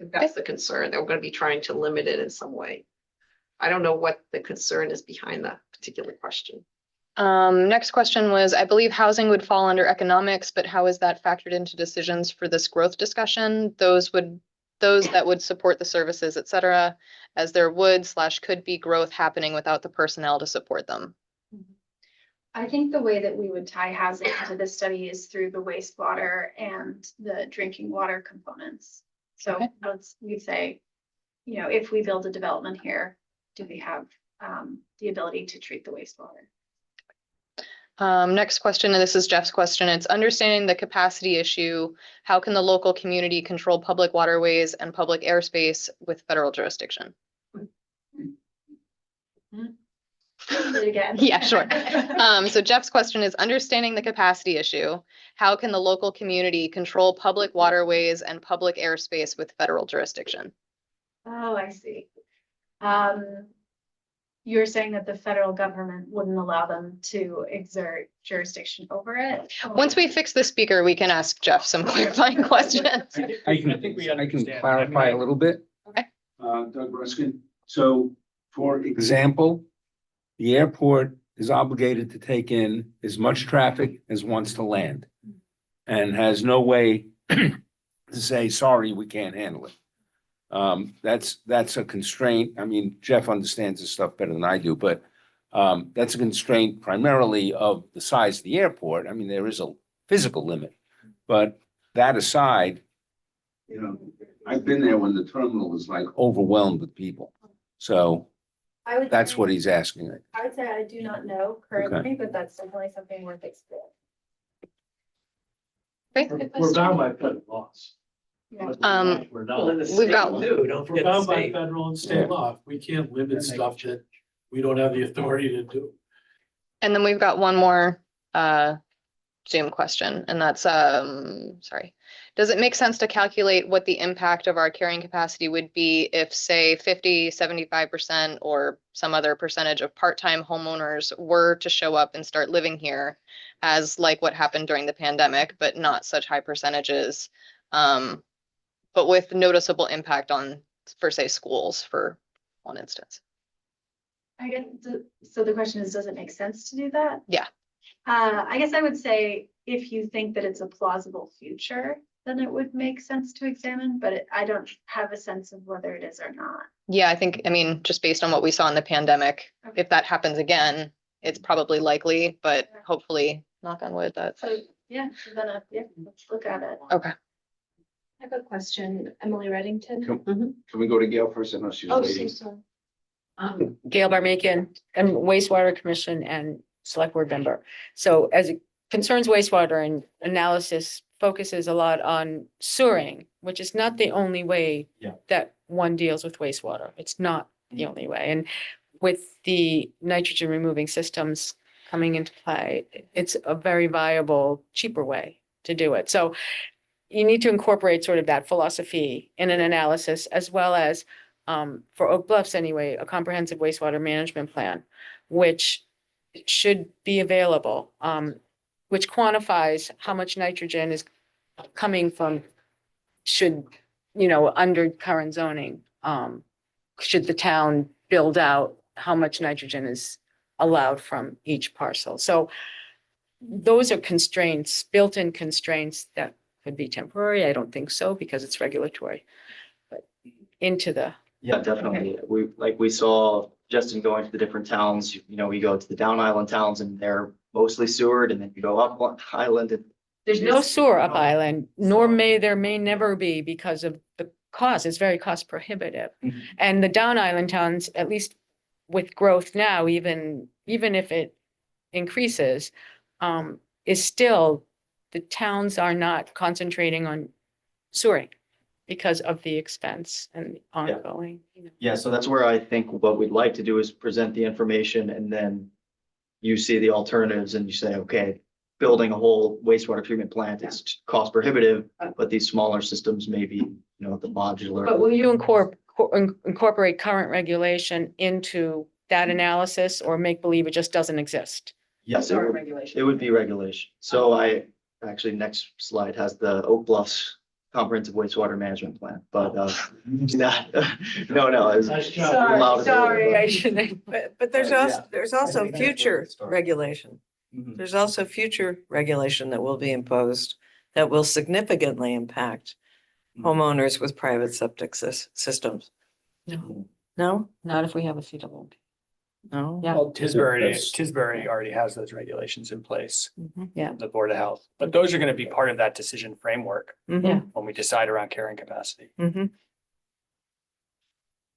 If that's the concern, they're gonna be trying to limit it in some way. I don't know what the concern is behind the particular question. Next question was, I believe housing would fall under economics, but how is that factored into decisions for this growth discussion? Those that would support the services, et cetera, as there would/could be growth happening without the personnel to support them. I think the way that we would tie housing into this study is through the wastewater and the drinking water components. So Okay. we'd say, if we build a development here, do we have the ability to treat the wastewater? Next question, and this is Jeff's question. It's understanding the capacity issue. How can the local community control public waterways and public airspace with federal jurisdiction? Say it again. Yeah, sure. So Jeff's question is understanding the capacity issue. How can the local community control public waterways and public airspace with federal jurisdiction? Oh, I see. You're saying that the federal government wouldn't allow them to exert jurisdiction over it? Once we fix the speaker, we can ask Jeff some clarifying questions. I can clarify a little bit. Okay. Doug Ruskin. So, for example, the airport is obligated to take in as much traffic as wants to land and has no way to say, sorry, we can't handle it. That's a constraint. I mean, Jeff understands this stuff better than I do, but that's a constraint primarily of the size of the airport. I mean, there is a physical limit, but that aside, I've been there when the terminal was like overwhelmed with people. So that's what he's asking. I would say I do not know currently, but that's definitely something worth exploring. We're bound by federal laws. We've got We're bound by federal and state law. We can't limit stuff that we don't have the authority to do. And then we've got one more Zoom question, and that's sorry. Does it make sense to calculate what the impact of our carrying capacity would be if, say, 50, 75% or some other percentage of part-time homeowners were to show up and start living here, as like what happened during the pandemic, but not such high percentages, but with noticeable impact on, for say, schools, for one instance? I guess, so the question is, does it make sense to do that? Yeah. I guess I would say if you think that it's a plausible future, then it would make sense to examine, but I don't have a sense of whether it is or not. Yeah, I mean, just based on what we saw in the pandemic, Okay. if that happens again, it's probably likely, but hopefully, knock on wood, that. So, yeah, then, let's look at it. Okay. I have a question, Emily Reddington. Can we go to Gail first? I know she's Oh, waiting. sorry. Gail Barmakian, and wastewater commission and select board member. So as it concerns wastewater, and analysis focuses a lot on sewering, which is not the only way that one deals with wastewater. It's not the only way. And with the nitrogen removing systems coming into play, it's a very viable, cheaper way to do it. So you need to incorporate sort of that philosophy in an analysis, as well as for Oak Bluffs anyway, a comprehensive wastewater management plan, which should be available, which quantifies how much nitrogen is coming from, under current zoning. Should the town build out how much nitrogen is allowed from each parcel? So those are constraints, built-in constraints that could be temporary. I don't think so, because it's regulatory. But into the Yeah, definitely. We saw just in going to the different towns, we go to the down island towns and they're mostly sewered, and then you go up one island and There's no sewer up island, nor there may never be, because of the cost. It's very cost prohibitive. Mhm. And the down island towns, at least with growth now, even if it increases, is still, the towns are not concentrating on sewering because of the expense and ongoing. Yeah, so that's where I think what we'd like to do is present the information, and then you see the alternatives and you say, okay, building a whole wastewater treatment plant is cost prohibitive, but these smaller systems may be, you know, the modular. But will you incorporate current regulation into that analysis or make believe it just doesn't exist? Yes, Sorry, regulation. it would be regulation. So actually, next slide has the Oak Bluffs Comprehensive Wastewater Management Plan, but, no, it's. Nice job. Sorry, I shouldn't. But there's Yeah. also, there's also think future that's where it starts. regulation. Mhm. There's also future regulation that will be imposed that will significantly impact homeowners with private septic systems. No, No? not if we have a CWP. No? Yeah. Well, That's- Tisbury already has those regulations in place, Yeah. the Board of Health, but those are gonna be part of that decision framework Yeah. when we decide around carrying capacity. Mm-hmm.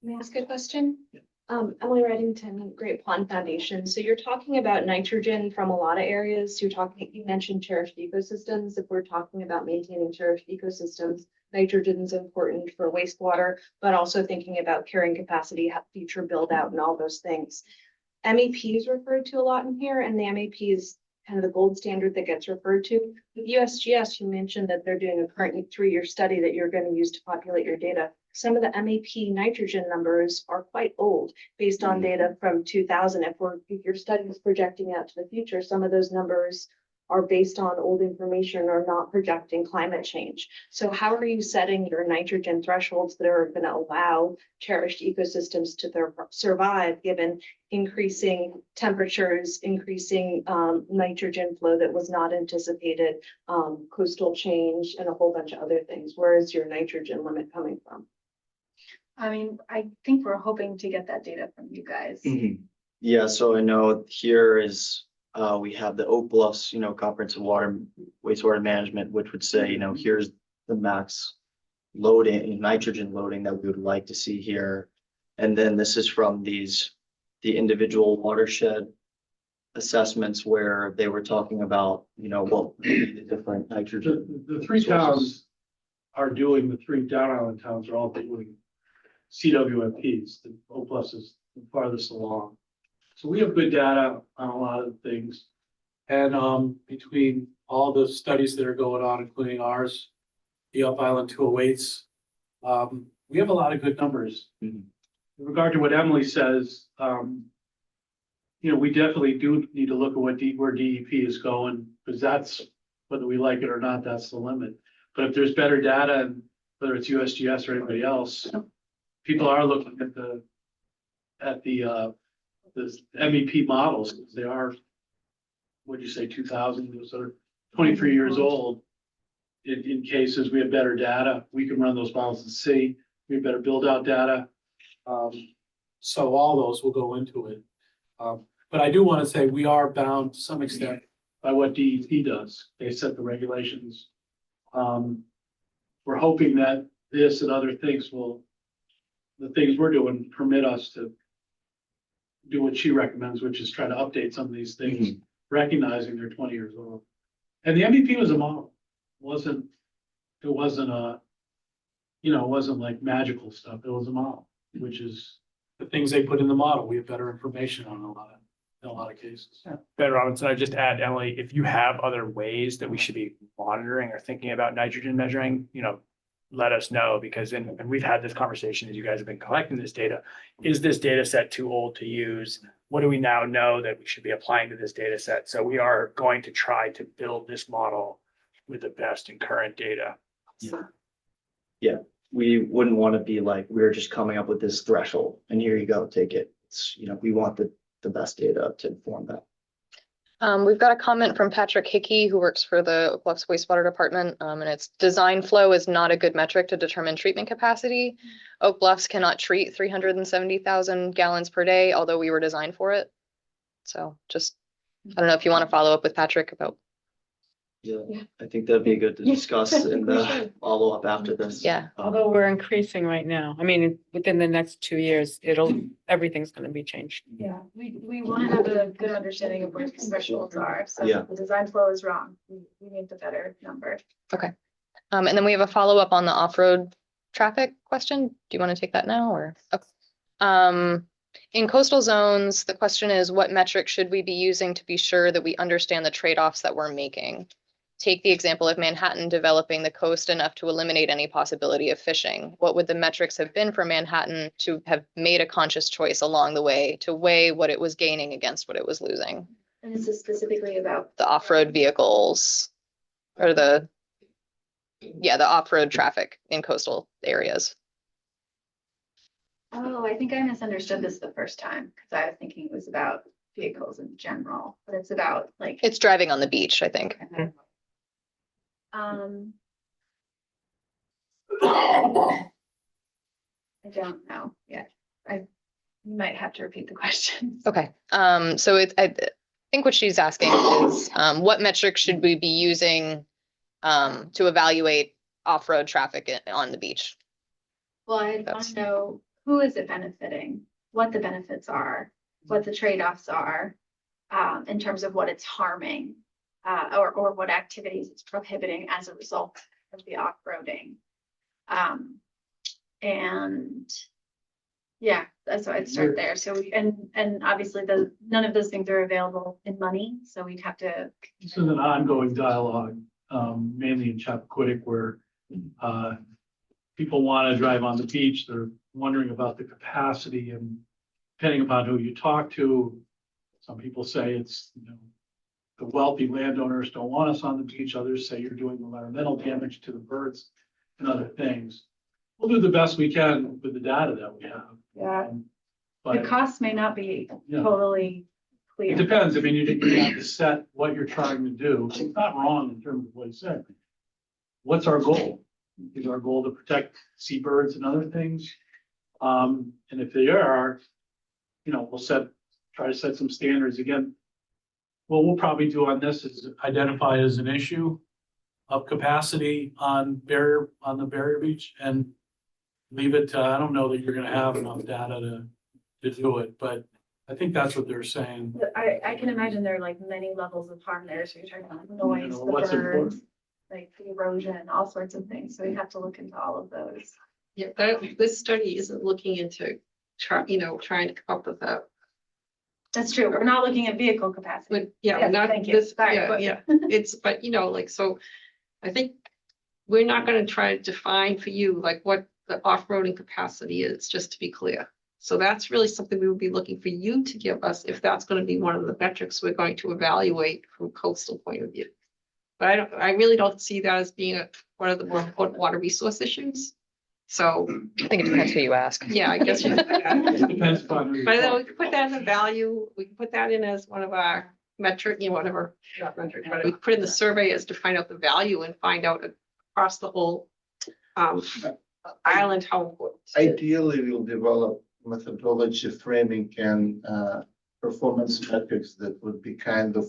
May I ask a question? Emily Reddington, Great Pond Foundation. So you're talking about nitrogen from a lot of areas. You mentioned cherished ecosystems. If we're talking about maintaining cherished ecosystems, nitrogen is important for wastewater, but also thinking about carrying capacity, future build out and all those things. MEP is referred to a lot in here, and the MEP is kind of the gold standard that gets referred to. With USGS, you mentioned that they're doing a current 3-year study that you're going to use to populate your data. Some of the MEP nitrogen numbers are quite old based on data from 2000. If your study is projecting out to the future, some of those numbers are based on old information or not projecting climate change. So how are you setting your nitrogen thresholds that are going to allow cherished ecosystems to survive given increasing temperatures, increasing nitrogen flow that was not anticipated, coastal change, and a whole bunch of other things? Where is your nitrogen limit coming from? I mean, I think we're hoping to get that data from you guys. Mhm. Yeah, so I know here is, we have the Oak Bluffs, you know, Comprehensive Wastewater Management, which would say, you know, here's the max loading, nitrogen loading that we would like to see here. And then this is from the individual watershed assessments where they were talking about, you know, what the different nitrogen. The three towns are doing, the 3 down island towns are all doing CWMPs. The Oak Bluffs is the farthest along. So we have good data on a lot of things. And between all the studies that are going on, including ours, the Up Island 208s, we have a lot of good numbers. Mhm. In regard to what Emily says, you know, we definitely do need to look at where DEP is going, because that's, whether we like it or not, that's the limit. But if there's better data, and whether it's USGS or anybody else, people are looking at the MEP models. They are, what'd you say, 2000, those are 23 years old. In cases we have better data, we can run those models and see, we have better build out data. So all those will go into it. But I do want to say we are bound to some extent by what DEP does. They set the regulations. We're hoping that this and other things the things we're doing permit us to do what she recommends, which is try to update some of these things, recognizing they're 20 years old. And the MEP was a model. It wasn't it wasn't like magical stuff. It was a model, which is the things they put in the model. We have better information on in a lot of cases. Ben Robinson, I just add, Emily, if you have other ways that we should be monitoring or thinking about nitrogen measuring, you know, let us know, because and we've had this conversation as you guys have been collecting this data. Is this data set too old to use? What do we now know that we should be applying to this data set? So we are going to try to build this model with the best and current data. Yeah, we wouldn't want to be like, we're just coming up with this threshold and here you go, take it. It's, you know, we want the best data to inform that. We've got a comment from Patrick Hickey, who works for the Oak Bluffs wastewater department, and it's design flow is not a good metric to determine treatment capacity. Oak Bluffs cannot treat 370,000 gallons per day, although we were designed for it. So just, I don't know if you want to follow up with Patrick about. Yeah, I think that'd be good to discuss in the follow-up after this. Yeah. Although we're increasing right now. I mean, within the next 2 years, everything's gonna be changed. Yeah, we want to have a good understanding of where these thresholds are. So Yeah. the design flow is wrong. We need the better number. Okay. And then we have a follow-up on the off-road traffic question. Do you want to take that now or? Okay. In coastal zones, the question is, what metrics should we be using to be sure that we understand the trade-offs that we're making? Take the example of Manhattan developing the coast enough to eliminate any possibility of fishing. What would the metrics have been for Manhattan to have made a conscious choice along the way to weigh what it was gaining against what it was losing? And this is specifically about. The off-road vehicles or the off-road traffic in coastal areas. Oh, I think I misunderstood this the first time, because I was thinking it was about vehicles in general, but it's about like. It's driving on the beach, I think. I don't know yet. You might have to repeat the question. Okay, so I think what she's asking is, what metrics should we be using to evaluate off-road traffic on the beach? Well, I want to know who is it benefiting, what the benefits are, what the trade-offs are, in terms of what it's harming, or what activities it's prohibiting as a result of the off-roading. And yeah, that's why I'd start there. So and obviously none of those things are available in money, so we'd have to. This is an ongoing dialogue, mainly in Chappaquiddick, where people want to drive on the beach. They're wondering about the capacity, and depending upon who you talk to, some people say it's, the wealthy landowners don't want us on the beach. Others say you're doing environmental damage to the birds and other things. We'll do the best we can with the data that we have. Yeah. But The costs may not be Yeah. totally clear. it depends. I mean, you have to set what you're trying to do. It's not wrong in terms of what you said. What's our goal? Is our goal to protect seabirds and other things? And if they are, we'll try to set some standards again. What we'll probably do on this is identify it as an issue of capacity on the barrier beach and leave it to, I don't know that you're gonna have enough data to do it, but I think that's what they're saying. I can imagine there are like many levels of harm there. So you're talking about noise, the what's birds, important. like the erosion, all sorts of things. So we have to look into all of those. Yeah, this study isn't looking into trying to come up with that. That's true. We're not looking at vehicle capacity. But yeah, Yes, not thank you. this, Sorry, yeah, but- yeah, it's, but so I think we're not gonna try to define for you like what the off-roading capacity is, just to be clear. So that's really something we would be looking for you to give us, if that's gonna be one of the metrics we're going to evaluate from a coastal point of view. But I really don't see that as being one of the more important water resource issues. So, I think it depends who you ask. yeah, I guess. It depends upon who you But then talk we can put that in a value, we can put that in as one of our metric, whatever, not metric, but we can put in the survey as to find out the value and find out across the whole island how important. it is. Ideally, we'll develop methodology framing and performance metrics that would be kind of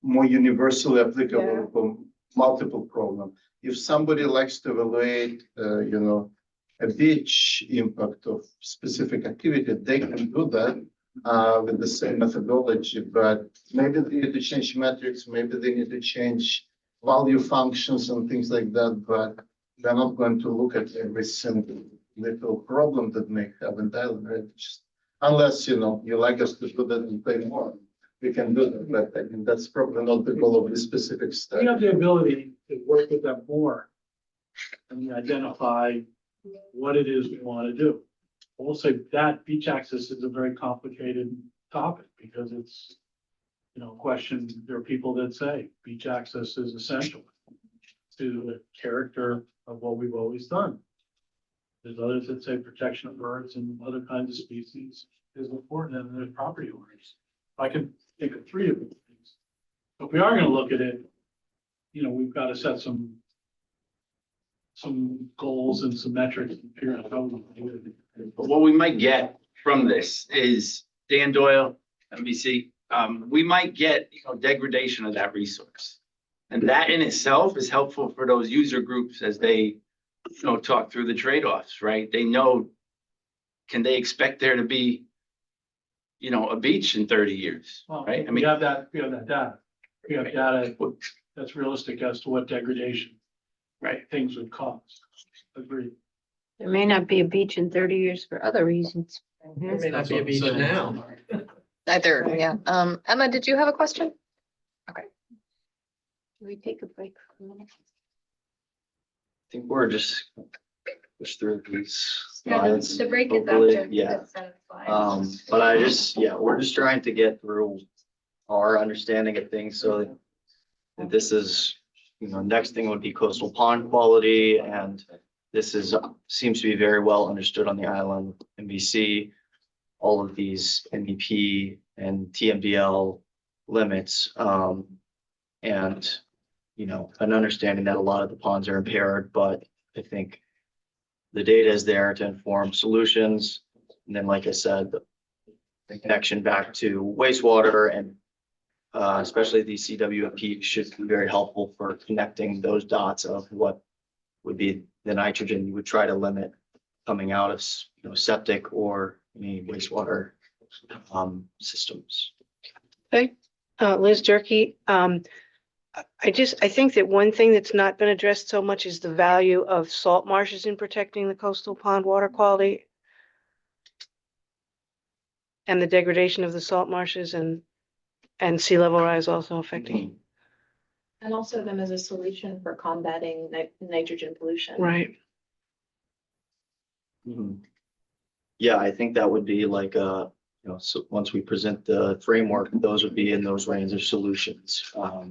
more universally applicable for multiple problems. If somebody likes to evaluate, a beach impact of specific activity, they can do that with the same methodology, but maybe they need to change metrics, maybe they need to change value functions and things like that, but they're not going to look at every single little problem that may have in Thailand, right? Just, unless, you like us to do that and pay more, we can do that, but I mean, that's probably not the goal of this specific We study. have the ability to work with them more and identify what it is we want to do. We'll say that beach access is a very complicated topic because it's, a question. There are people that say beach access is essential to the character of what we've always done. There's others that say protection of birds and other kinds of species is important, and there's property owners. I can think of three of these things. If we are going to look at it, we've got to set some goals and some metrics and figure out how we do it. But what we might get from this is Dan Doyle, NBC, we might get, degradation of that resource. And that in itself is helpful for those user groups as they, talk through the trade-offs, right? They know, can they expect there to be, a beach in 30 years, Well, right? I we mean, have that data. We have data that's realistic as to what degradation things would cost. Agreed. There may not be a beach in 30 years for other reasons. There may not be a beach now. Either, yeah. Emma, did you have a question? Can we take a break? I think we're just push through these Yeah, slides. the break is hopefully. after. Yeah. this set of slides. But I just, yeah, we're just trying to get through our understanding of things so that this is, next thing would be coastal pond quality, and this is, seems to be very well understood on the island, MVC, all of these MEP and TMDL limits, and, an understanding that a lot of the ponds are impaired, but I think the data is there to inform solutions. And then, like I said, the connection back to wastewater and especially the CWMP should be very helpful for connecting those dots of what would be the nitrogen you would try to limit coming out of, septic or any wastewater systems. Okay, Liz Durkee, I think that one thing that's not been addressed so much is the value of salt marshes in protecting the coastal pond water quality and the degradation of the salt marshes and sea level rise also affecting. And also them as a solution for combating nitrogen pollution. Right. Yeah, I think that would be like so once we present the framework, those would be in those range of solutions, or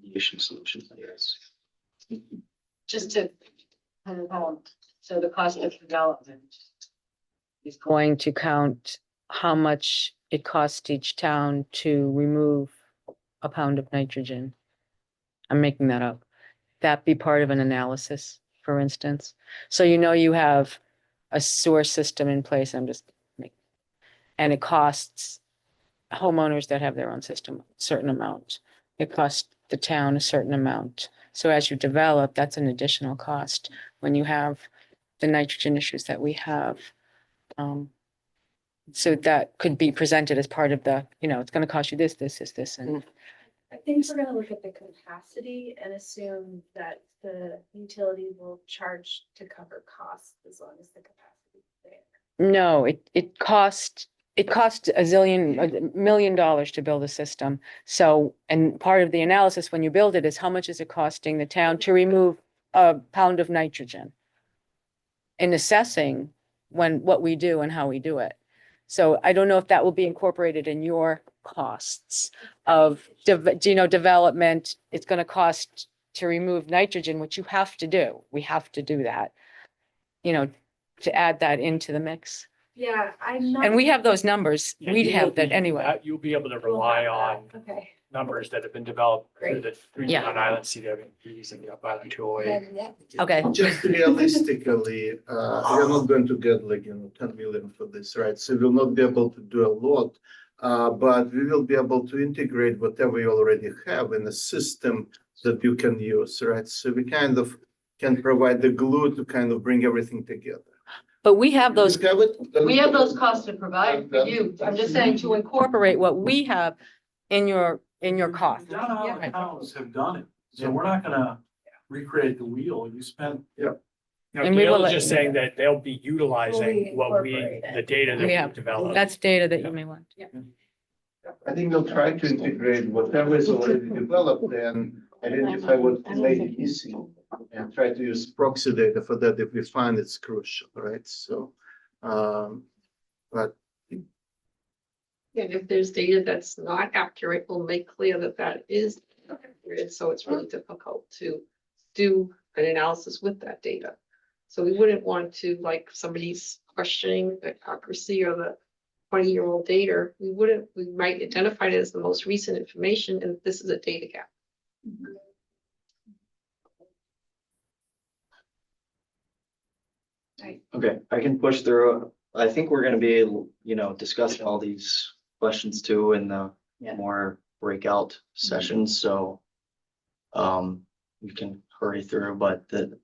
mediation solutions, I guess. Just to, so the cost of development is going to count how much it costs each town to remove a pound of nitrogen. I'm making that up. That be part of an analysis, for instance. So you have a sewer system in place, and it costs homeowners that have their own system a certain amount. It costs the town a certain amount. So as you develop, that's an additional cost when you have the nitrogen issues that we have. So that could be presented as part of the, it's going to cost you this, and I think we're gonna look at the capacity and assume that the utility will charge to cover costs as long as the capacity is there. no, it cost $1 million to build a system. So, and part of the analysis when you build it is how much is it costing the town to remove a pound of nitrogen in assessing what we do and how we do it. So I don't know if that will be incorporated in your costs of, development. It's going to cost to remove nitrogen, which you have to do. We have to do that, to add that into the mix. Yeah, I'm not. And we have those numbers. Yeah, We'd you have will that be- anyway. You'll be able to rely on Okay. numbers that have been developed through the Yeah. on island CWPs and the up island 208. Okay. Just realistically, we're not going to get 10 million for this, right? So we'll not be able to do a lot, but we will be able to integrate whatever you already have in a system that you can use, right? So we kind of can provide the glue to kind of bring everything together. But we have those, We have those costs to provide for you. I'm just saying to incorporate what we have in your cost. Not all the towns have done it, so we're not gonna recreate the wheel. You spent. Now, And we will Gail is let- just saying that they'll be utilizing Fully what incorporate it. the data that Yeah, we've developed. that's data that you may want. I think we'll try to integrate whatever is already developed and identify what may be missing and try to use proxy data for that if we find it's crucial, right? So, but And if there's data that's not accurate, we'll make clear that is accurate. So it's really difficult to do an analysis with that data. So we wouldn't want to, like, somebody's questioning the accuracy or the 20-year-old data. We might identify it as the most recent information, and this is a data gap. Okay, I can push through. I think we're gonna be, discussing all these questions too in the more breakout sessions, so we can hurry through, but the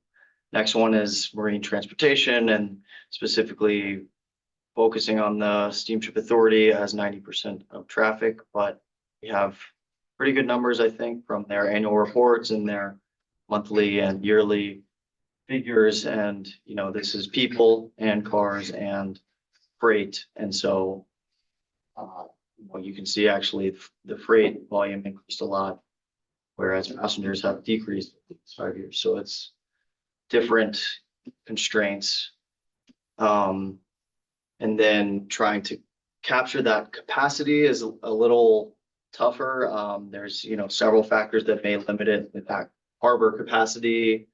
next one is marine transportation and specifically focusing on the steamship authority as 90% of traffic, but we have pretty good numbers, I think, from their annual reports and their monthly and yearly figures. And, this is people and cars and freight. And so, you can see actually the freight volume increased a lot, whereas passengers have decreased in 5 years. So it's different constraints. And then trying to capture that capacity is a little tougher. There's, several factors that may limit it. In fact, harbor capacity,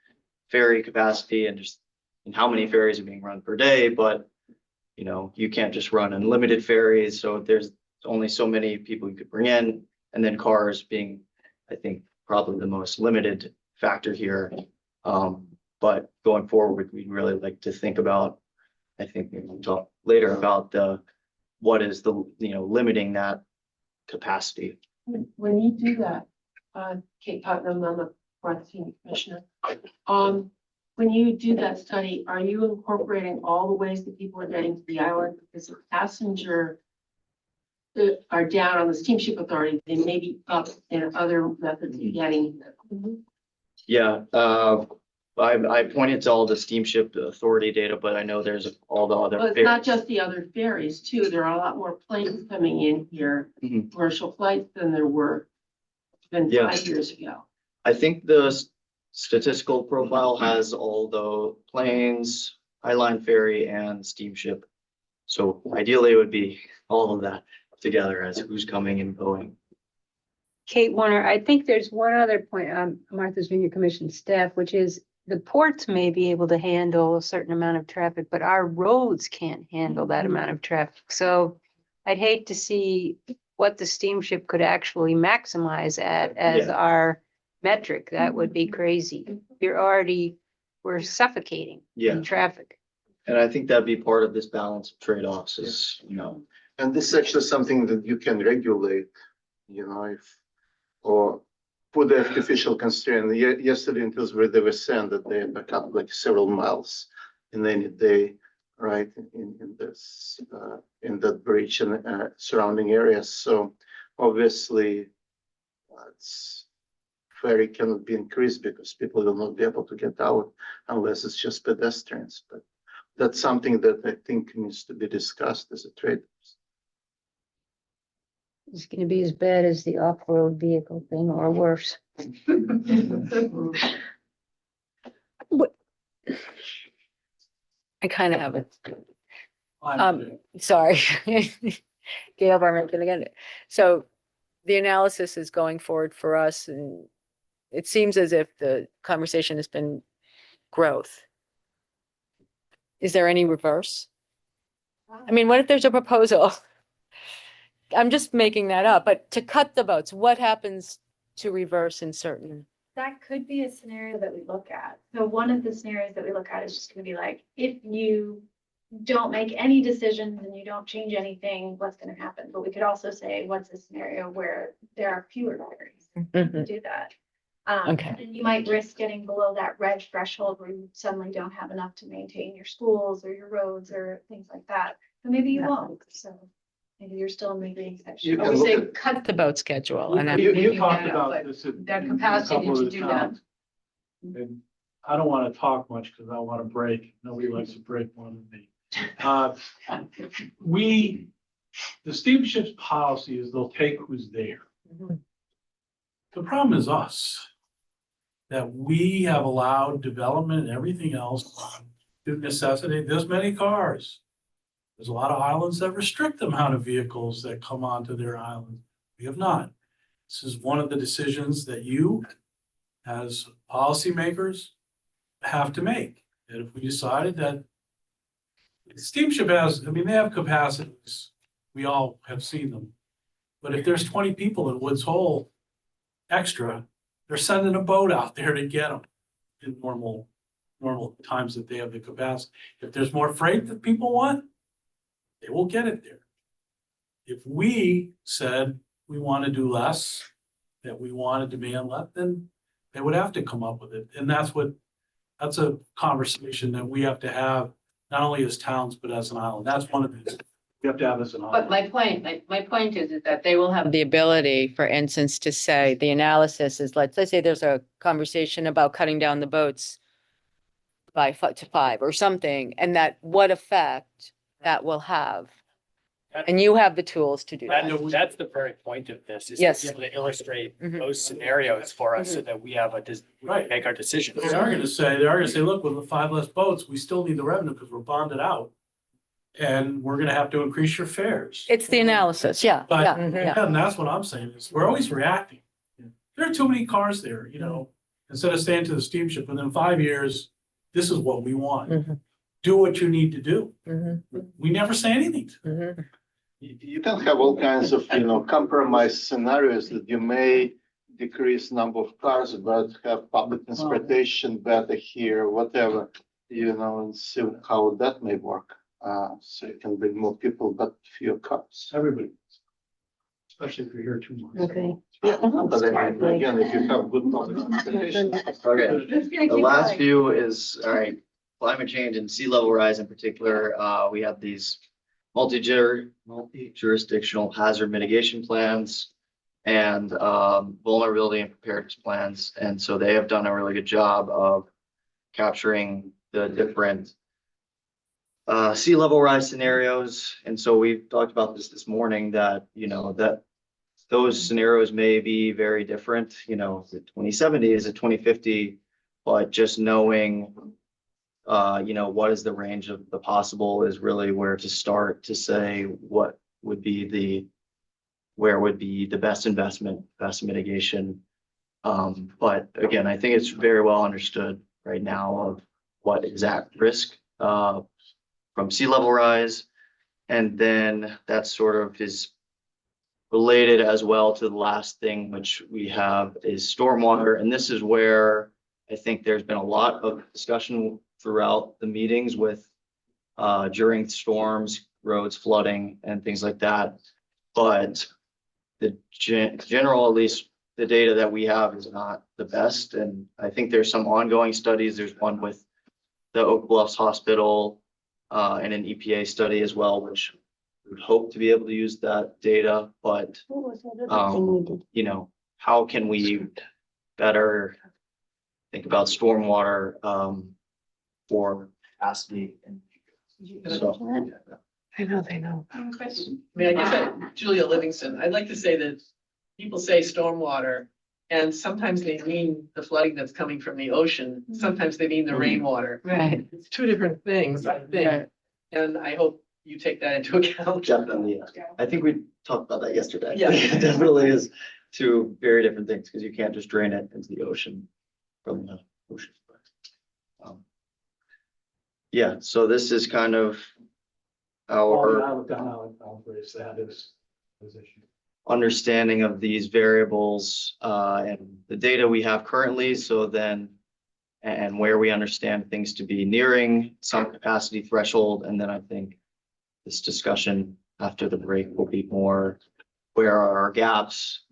ferry capacity, and just how many ferries are being run per day. But, you can't just run unlimited ferries. So there's only so many people you could bring in. And then cars being, I think, probably the most limited factor here. But going forward, we'd really like to think about, I think maybe we'll talk later about what is the, limiting that capacity. When you do that, Kate Putnam, I'm a Quarantine Commissioner. When you do that study, are you incorporating all the ways that people are getting to the island? Because if passenger are down on the steamship authority, they may be up in other methods of getting there. Yeah, I pointed to all the steamship authority data, but I know there's all the other. But it's not just the other ferries too. There are a lot more planes coming in here, commercial flights than there were even 5 years ago. I think the statistical profile has all the planes, Highline ferry and steamship. So ideally it would be all of that together as who's coming and going. Kate Warner, I think there's one other point on Martha's Vineyard Commission staff, which is the ports may be able to handle a certain amount of traffic, but our roads can't handle that amount of traffic. So I'd hate to see what the steamship could actually maximize at as our metric. That would be crazy. We're suffocating in traffic. And I think that'd be part of this balance of trade-offs is, And this is actually something that you can regulate, or put the artificial constraint. Yesterday in Pillsbury, they were saying that they back up like several miles in any day, right, in that bridge and surrounding areas. So obviously, ferry cannot be increased because people will not be able to get out unless it's just pedestrians. But that's something that I think needs to be discussed as a trade. It's going to be as bad as the off-road vehicle thing or worse. I kind of have it. Sorry. Gail Barman again. So the analysis is going forward for us, and it seems as if the conversation has been growth. Is there any reverse? I mean, what if there's a proposal? I'm just making that up, but to cut the votes, what happens to reverse in certain? That could be a scenario that we look at. So one of the scenarios that we look at is just going to be like, if you don't make any decisions and you don't change anything, what's going to happen? But we could also say, what's a scenario where there are fewer ferries to do that? Okay. And you might risk getting below that red threshold where you suddenly don't have enough to maintain your schools or your roads or things like that. But maybe you won't. So maybe you're still in the green section. I would say cut the vote schedule. And You talked about this. That capacity to do that. And I don't want to talk much because I want to break. Nobody likes to break more than me. The steamship's policy is they'll take who's there. The problem is us, that we have allowed development and everything else to necessitate this many cars. There's a lot of islands that restrict the amount of vehicles that come onto their island. We have not. This is one of the decisions that you, as policymakers, have to make. And if we decided that the steamship has, they have capacities. We all have seen them. But if there's 20 people in Woods Hole extra, they're sending a boat out there to get them in normal times that they have the capacity. If there's more freight that people want, they will get it there. If we said we want to do less, that we want to demand less, then they would have to come up with it. And that's a conversation that we have to have, not only as towns, but as an island. That's one of the, we have to have as an island. But my point is that they will have The ability, for instance, to say the analysis is, let's say there's a conversation about cutting down the boats by to 5 or something, and that what effect that will have. And you have the tools to do that. That's the very point of this, is to Yes. be able to illustrate Mhm. those scenarios for us so that we have we Right. make our decisions. They are gonna say, look, with the 5 less boats, we still need the revenue because we're bonded out. And we're gonna have to increase your fares. It's the analysis, yeah, But, yeah, Mhm. yeah. and that's what I'm saying, is we're always reacting. There are too many cars there, instead of saying to the steamship, within 5 years, this is what we want. Mhm. Do what you need to do. Mhm. We never say anything. Mhm. You can have all kinds of, compromise scenarios that you may decrease number of cars, but have public transportation better here, whatever, and see how that may work. So you can bring more people, but fewer cars. Everybody. Especially if you're here too much. Okay. But I mean, again, if you have good public transportation. Okay, the last few is, all right, climate change and sea level rise in particular. We have these multi-jurisdictional hazard mitigation plans and vulnerability and preparedness plans. And so they have done a really good job of capturing the different sea level rise scenarios. And so we talked about this morning, that, that those scenarios may be very different, is it 2070, is it 2050? But just knowing, what is the range of the possible is really where to start to say what would be where would be the best investment, best mitigation. But again, I think it's very well understood right now of what exact risk from sea level rise. And then that sort of is related as well to the last thing, which we have is stormwater. And this is where I think there's been a lot of discussion throughout the meetings with during storms, roads flooding and things like that. But the general, at least the data that we have, is not the best. And I think there's some ongoing studies. There's one with the Oak Bluffs Hospital and an EPA study as well, which we would hope to be able to use that data. But how can we better think about stormwater for capacity? And so, I know, they know. Question. I mean, I guess Julia Livingston, I'd like to say that people say stormwater, and sometimes they mean the flooding that's coming from the ocean. Sometimes they mean the rainwater. Right. It's two different things, I think. And I hope you take that into account. definitely, I think we talked about that yesterday. Yeah. It definitely is two very different things, because you can't just drain it into the ocean from the ocean. Yeah, so this is kind of our understanding of these variables and the data we have currently. So then, and where we understand things to be nearing some capacity threshold. And then I think this discussion after the break will be more, where are our gaps?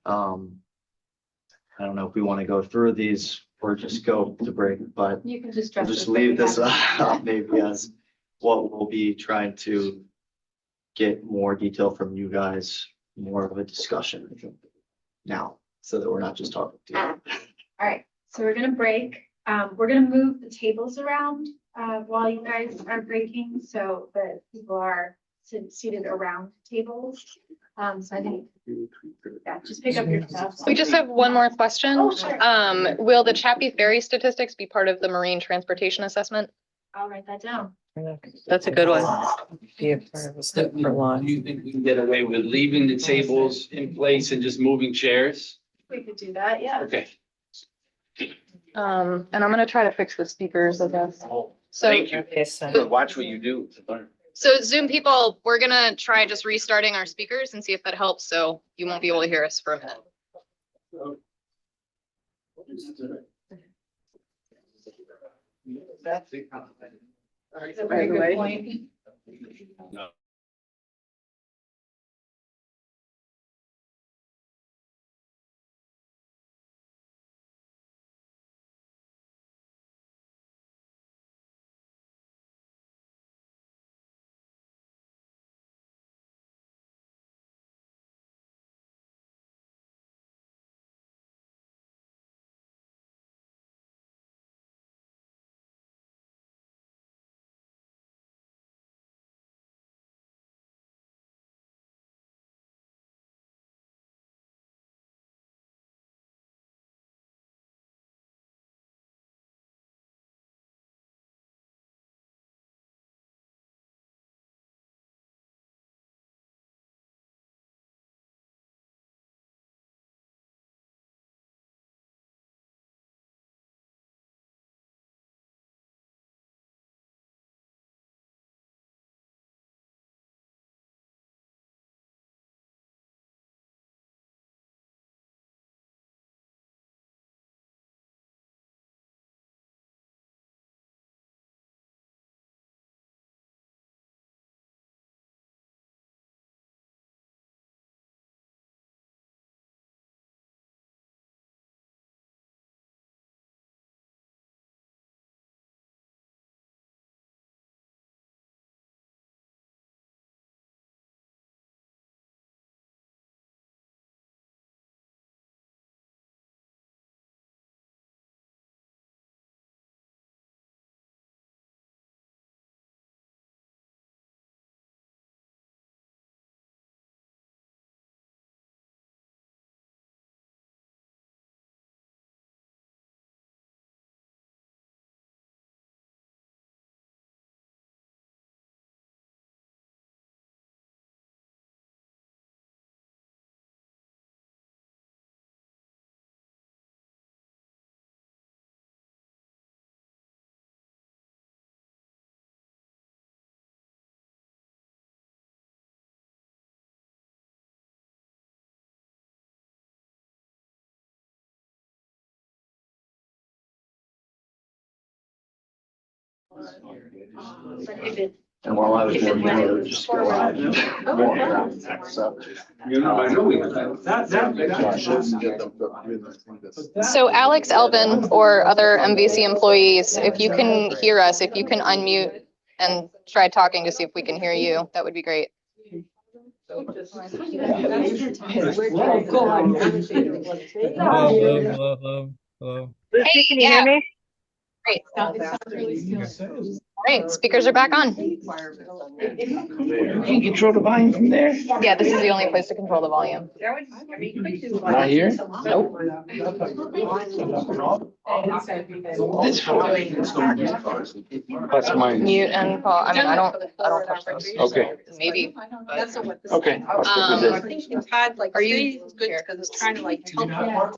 I don't know if we want to go through these or just go to break, but You can just we'll dress. just leave this up maybe as what we'll be trying to get more detail from you guys, more of a discussion, I think, now, so that we're not just talking to you. All right, so we're gonna break. We're gonna move the tables around while you guys are breaking, so that people are seated around tables. So I think, yeah, just pick up your stuff. We just have one more question. Oh, sure. Will the Chappie Ferry statistics be part of the marine transportation assessment? I'll write that down. That's a good one. Be a part of a step for Do launch. you think we can get away with leaving the tables in place and just moving chairs? We could do that, yeah. Okay. And I'm gonna try to fix the speakers, I guess. So, Thank you. Okay, so Watch what you do to learn. so Zoom people, we're gonna try just restarting our speakers and see if that helps. So you won't be able to hear us for a minute. That's a very good point. No. But if it, And while I was if it working, went I in would just go out and walk around. So. I know we. So Alex, Elvin, or other MVC employees, if you can hear us, if you can unmute and try talking to see if we can hear you, that would be great. Hey, yeah, great. Great, speakers are back on. You can control the volume from there? Yeah, this is the only place to control the volume. Not here? Nope. It's fine. That's mine. Mute and call, I mean, I don't touch those. Okay. Maybe. Okay, I'll stick with I this. think Todd, like, Are you it's good here? because it's trying to like tell people.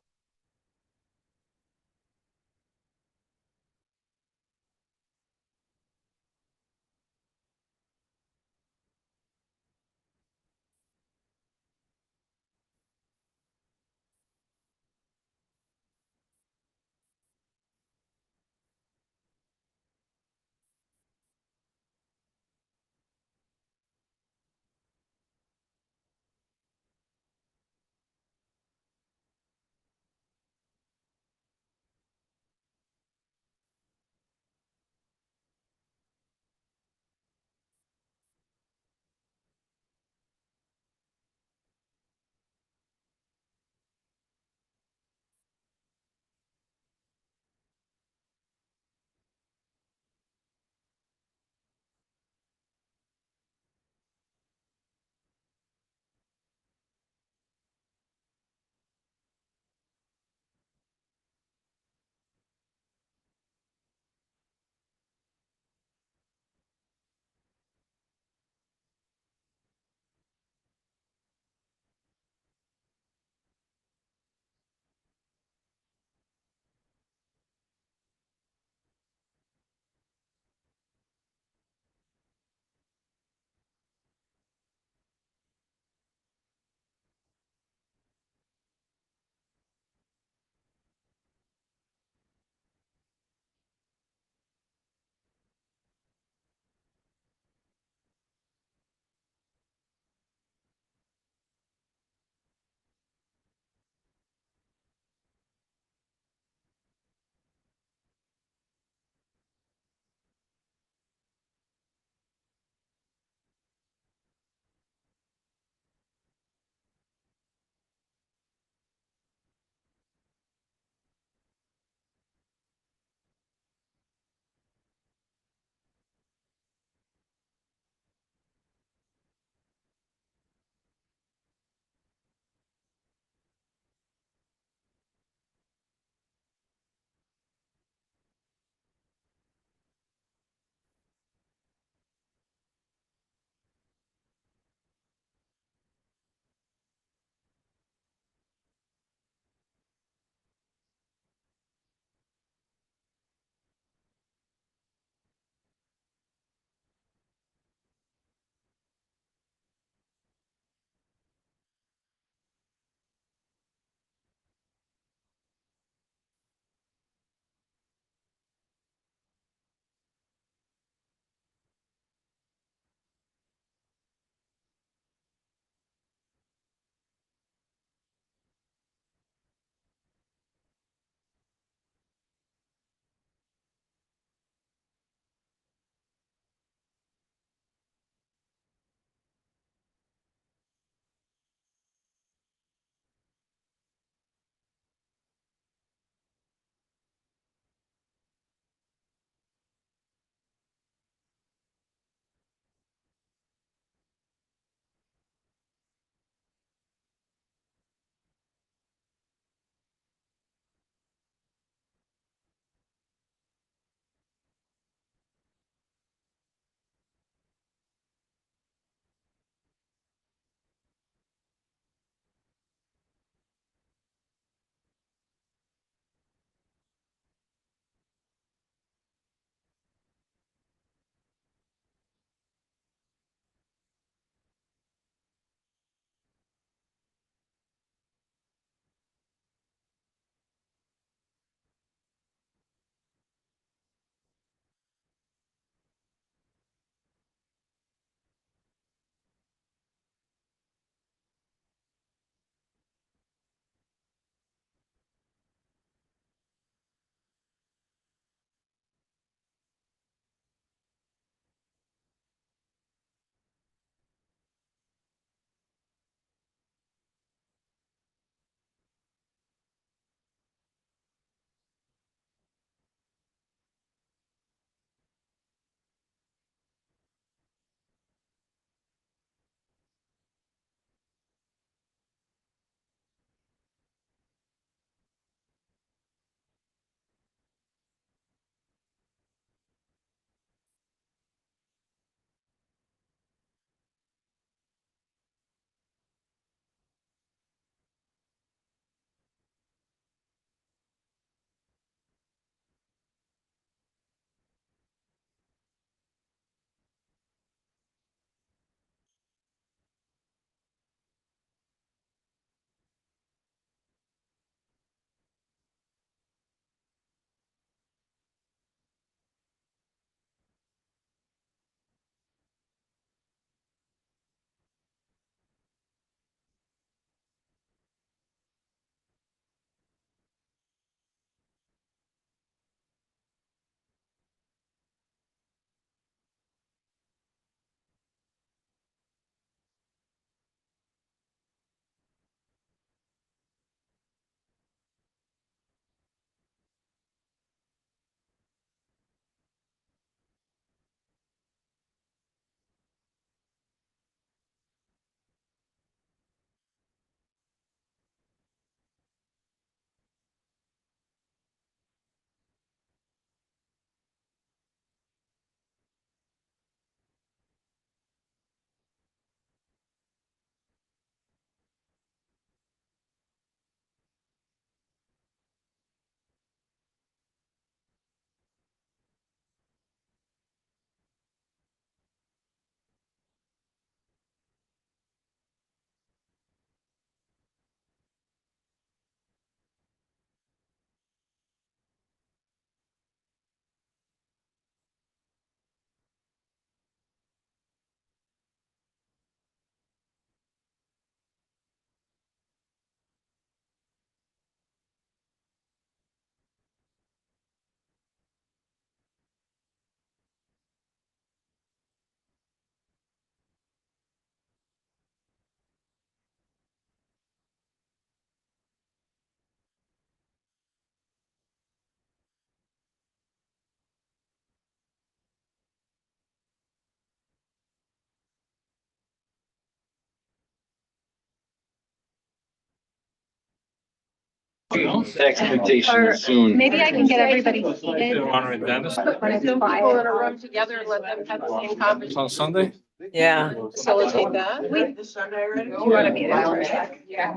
The expectation is soon. Maybe I can get everybody seated. Honor and Dennis. When it's Zoom people in quiet. a room together and let them have the same It's conversation. on Sunday? Yeah. Facilitate that. Do you want to be there for a sec? Yeah.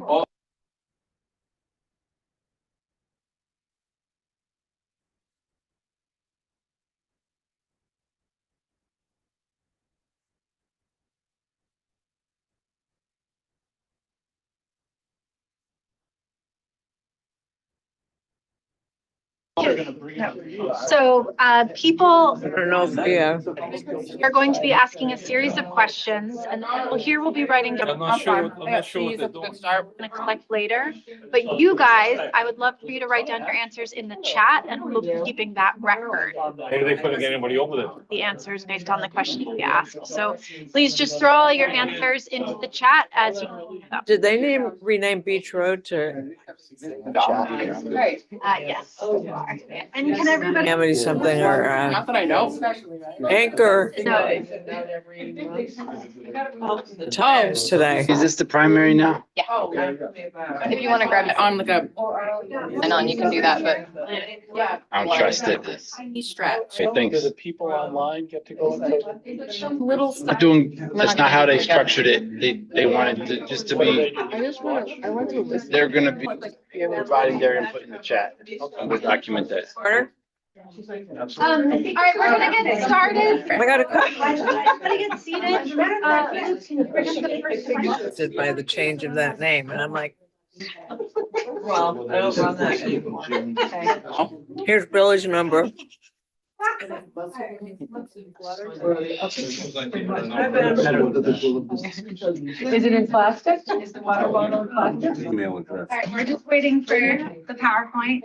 So, people I don't know if, yeah. are going to be asking a series of questions, and then here we'll be writing down. I'm not sure what they're doing. We're gonna collect later, but you guys, I would love for you to write down your answers in the chat, and we'll be keeping that record. Maybe they couldn't get anybody over there. The answers based on the questions we asked. So please just throw all your answers into the chat as you. Did they rename Beach Road to Right. Yes. And can everybody? Amity something or Not that I know. Anchor No. the times today? Is this the primary now? Yeah. If you want to grab it On like a and on, you can do that, but I don't trust it. stretch. Okay, thanks. Do the people online get to go into? Little Not doing, that's not how they structured it. They wanted to, just to be, I went to listen. they're gonna be providing their input in the chat. And we'll document that. Carter? All right, we're gonna get started. I got a Everybody get seated. Luke, can you bring up the first question? question by the change of that name, and I'm like, Well, I don't run that. here's village number. Is it in plastic? Is the water bottle in plastic? Email address. All right, we're just waiting for the PowerPoint.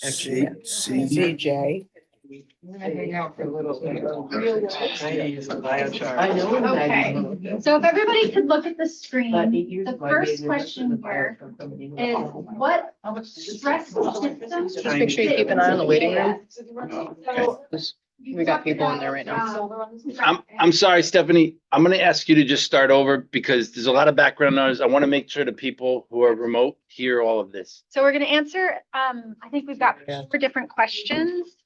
CJ. I'm gonna hang out for a little bit. I know. Okay, so if everybody could look at the screen, the first question here is what stress systems? just make sure you keep an eye on the waiting room. So We got people in there right now. I'm sorry, Stephanie. I'm gonna ask you to just start over because there's a lot of background noise. I want to make sure the people who are remote hear all of this. So we're gonna answer, I think we've got 4 different questions.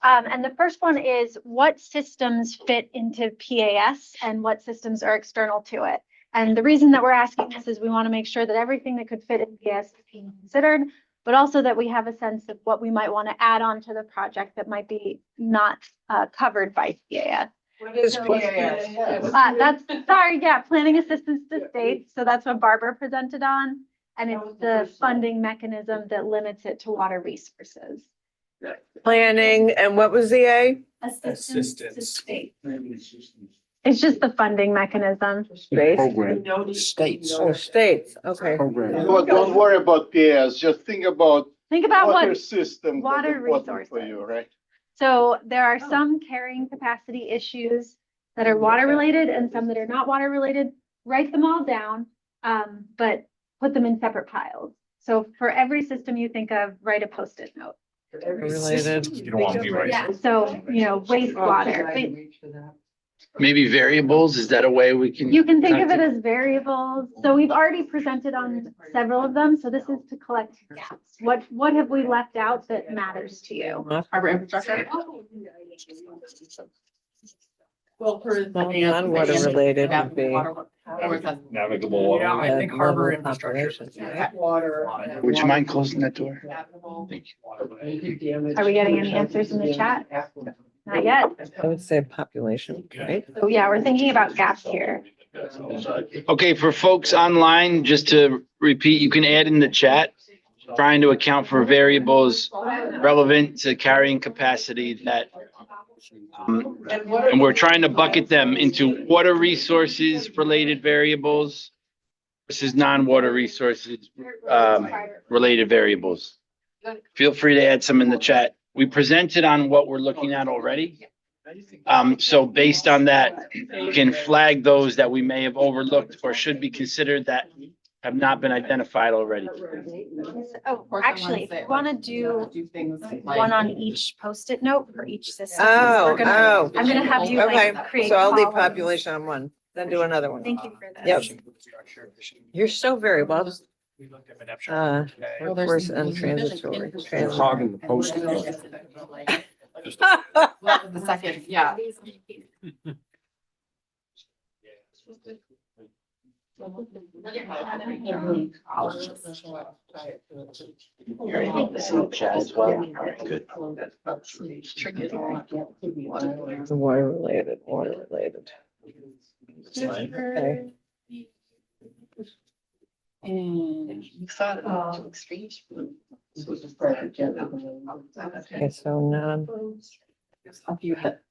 And the first one is what systems fit into PAS and what systems are external to it? And the reason that we're asking this is we want to make sure that everything that could fit in PAS is being considered, but also that we have a sense of what we might want to add on to the project that might be not covered by PAS. What is So- PAS? Planning Assistance to States. So that's what Barbara presented on. And it's the funding mechanism that limits it to water resources. Planning, and what was the A? Assistance to state. It's just the funding mechanism. Space. Program. States. Oh, states, okay. Program. But don't worry about PS, just think about Think about water what, system. that's water important For resources. you, right? so there are some carrying capacity issues that are water related and some that are not water related. Write them all down, but put them in separate piles. So for every system you think of, write a Post-it note. Related. You don't want to be right. Yeah, so, wastewater. Maybe variables, is that a way we can? You can think of it as variables. So we've already presented on several of them. So this is to collect gaps. What have we left out that matters to you? Harbor infrastructure. Well, for. Non-water related would be. Navigable water. Yeah, I think harbor Level of infrastructure. population. Water. Would you mind closing that door? Thank you. Are we getting any answers in the chat? Not yet. I would say population, right? So yeah, we're thinking about gaps here. Okay, for folks online, just to repeat, you can add in the chat, trying to account for variables relevant to carrying capacity that, and we're trying to bucket them into water resources related variables versus non-water resources related variables. Feel free to add some in the chat. We presented on what we're looking at already. So based on that, you can flag those that we may have overlooked or should be considered that have not been identified already. Oh, actually, if you want to do one on each Post-it note for each system. Oh, we're gonna- I'm gonna have you Okay, like create. so I'll leave columns. population on one, then do another one. Thank you for this. Yep. You're so very well. We looked at New Workforce and transitory. They're hogging the post. The second, yeah. Water related, water related. Okay. And you thought it was too extreme. Okay, so none.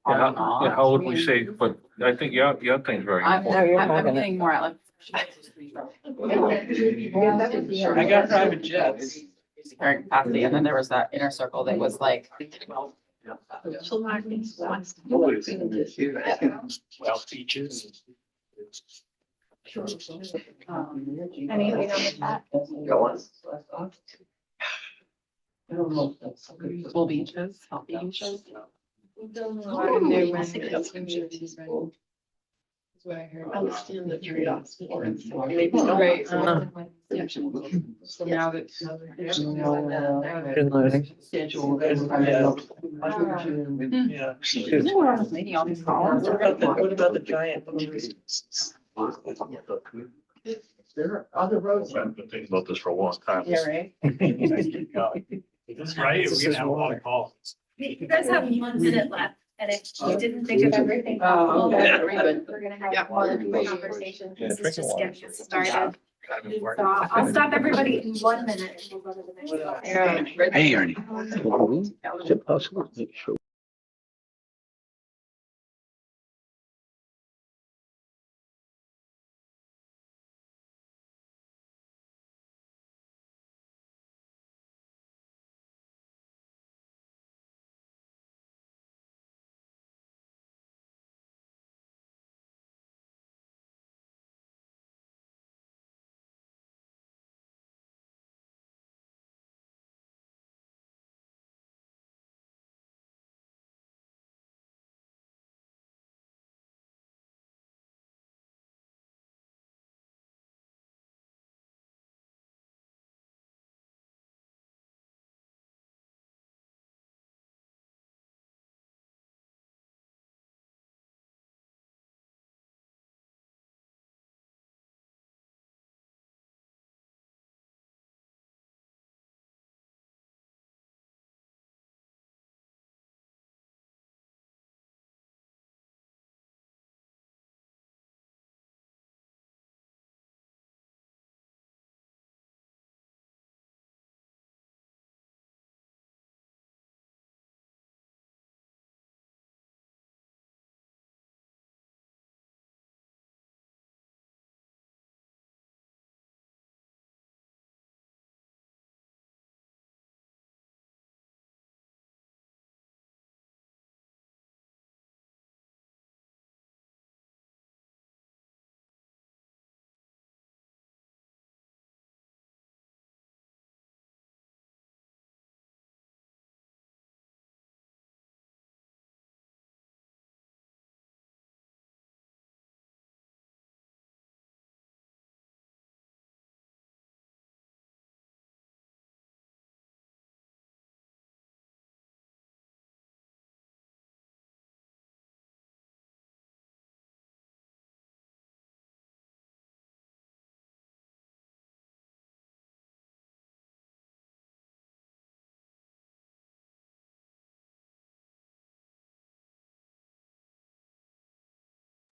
How would we say, but I think your thing's very I'm important. getting more out. I got private jets. Carrying capacity, and then there was that inner circle that was like. Well, beaches. Anything on the chat? Go on. Full beaches, healthy beaches. What I heard. Understand the trade-offs. Maybe don't. Right. So now that. Good loading. Schedule. Yeah. Making all these calls. What about the giant? There are other roads. I've been thinking about this for a long time. Yeah, right. That's right. We're gonna have a lot of calls. You guys have 1 minute left, and if you didn't think of everything Oh, possible, okay. we're gonna Yeah. have more conversations. Yeah, This is drinking just water. getting us started. Kind of So important. I'll stop everybody in 1 minute and we'll go to the next one. Hey, Ernie. Is it possible to make sure?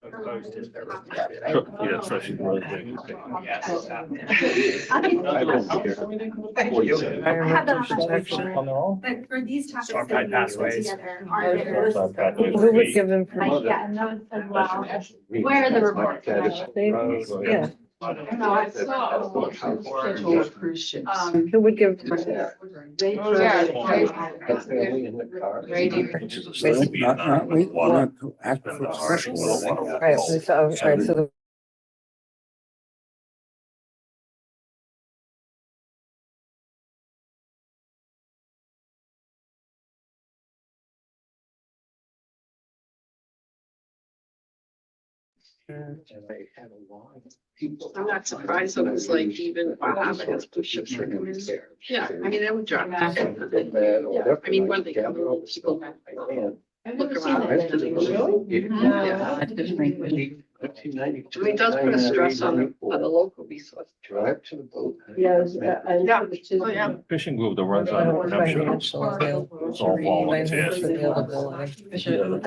Yeah, especially for the thing. Environmental protection. But for these topics Storm that we tide pathways. together, are there, Who would give them like, permission? yeah, and those as well, where are the reports? Yeah, No, I saw schedule of cruise ships. who would give? Which is a Not, wait, not to act for threshold. Right, so, right, so the. I'm not surprised that it's like even Bahamas push-ups for coming there. Yeah, I mean, that would drive. Yeah, I mean, when they come, people look around. Yeah. I mean, it does put a stress on the local resource. Drive to the boat. Yeah. Oh, yeah. Fishing group that runs out of New Hampshire. It's all volunteers. Availability. That's gonna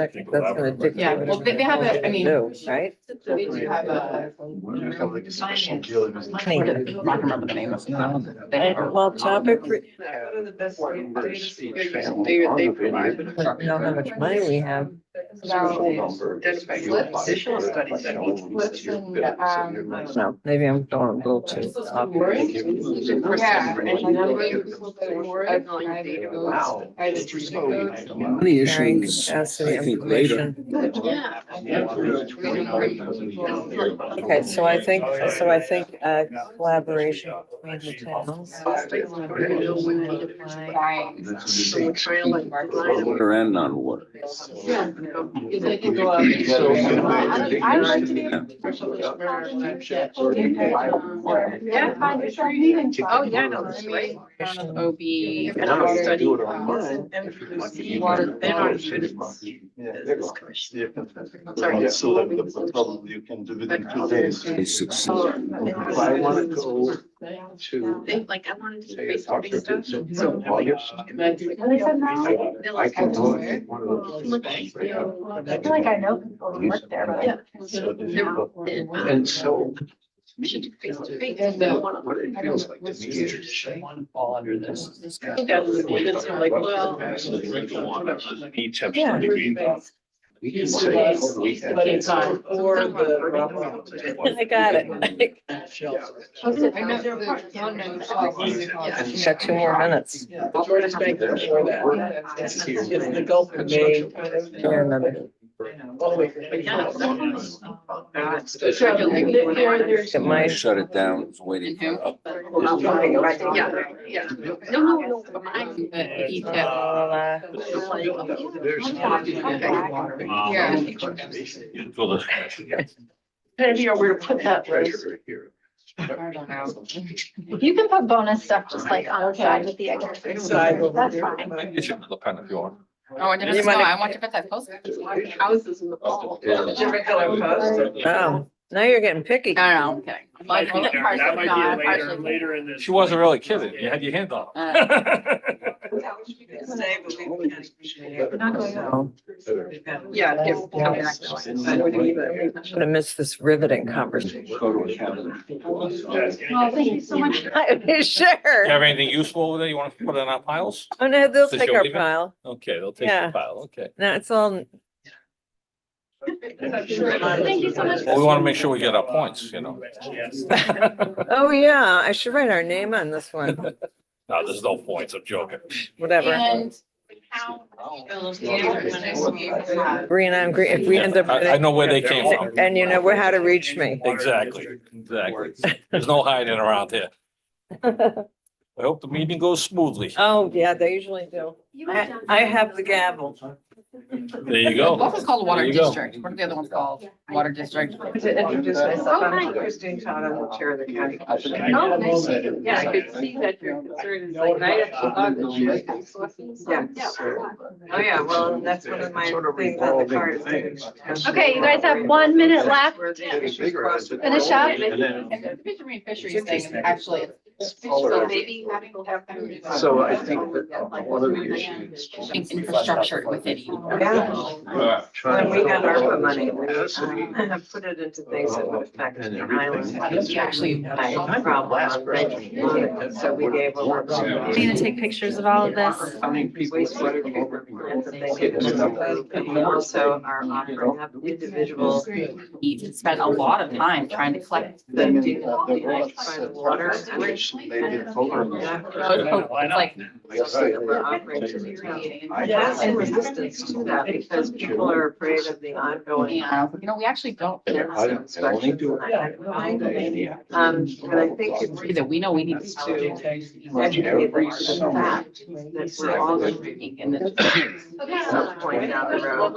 dictate. Yeah, well, they have a, I mean. Do, right? They do have a. You have like a special Finance. deal. I can't remember the name of it. They have a- Well, topic, One of the best they provide. know how much money we have. Additional studies. No, maybe I'm going a little too. Money issues, I think later. Okay, so I think collaboration between the towns. Water and non-water. Yeah. They can go out. I like to be able Oh, yeah, no, that's right. OB. And I'll study water, they're not students. Sorry. So the problem you can do within 2 days. They succeed. If I want to go to. They, like, I wanted to do say, face-to-face stuff. So August. They're I like, can go get one of those. I feel like I know people who work there, but. Yeah. So difficult. And so we should do face-to-face. what it feels like to me is. One fall under this. I think that's like, well. Each have Yeah. study. We can say. We have- But it's on for the. I got it. Got 2 more minutes. Alberta's bank before that. It's the Gulf of Maine kind of. Yeah, another. All the way from- but yeah. It might- Shut it down, it's waiting for. Yeah, yeah. No. Mine. Yeah. I didn't know where to put that, Rose. I don't know. You can put bonus stuff just like on the side with the exercise. That's fine. You should look on if you want. Oh, it didn't You snow. might- I want to put that post. Houses in the fall. Different color post. Oh, now you're getting picky. No, I'm kidding. Like, partially, no, Later in this. She wasn't really kidding. You had your hand on. Yeah, if come back now. I don't either. I'm gonna miss this riveting conversation. Well, thank you so much. Sure. You have anything useful over there you want to put in our piles? Oh, no, they'll Since take you're our leaving? pile. Okay, they'll take Yeah. the pile, okay. No, it's all, Thank you so much. Well, we want to make sure we get our points, you know. oh yeah, I should write our name on this one, No, there's no points, I'm joking. whatever. And Green on green, if we end up. I know where they came from. And you know where, how to reach me. Exactly. There's no hiding around here. I hope the meeting goes smoothly. Oh, yeah, they usually do. I have the gavel. There you go. What was called Water There you go. District? What are the other ones called? Water District. To introduce myself, I'm Christine Todd, I'm the chair of the county. Oh, nice. Yeah, I could see that your concern is like, I have to log the shared resources. Yeah. Oh, yeah, well, that's one of my things on the card. is- Okay, you guys have 1 minute left. Finish up. And the fishery and fisheries thing is actually. So maybe we'll have to. So I think that one of the issues. Infrastructure within. Yeah. When we got ARPA money, we have put it into things that would affect the island. You actually. I problem on Reggie, so we gave a lot. I'm gonna take pictures of all of this. Wastewater treatment plants that they get to, and we also are offering up individual. We spent a lot of time trying to collect The the. water. It's like. I have some resistance to that because people are afraid of the ongoing. Yeah, you know, we actually don't. And I think it's That we know we need to to educate them to the fact that we're all drinking in this. Some point down the road.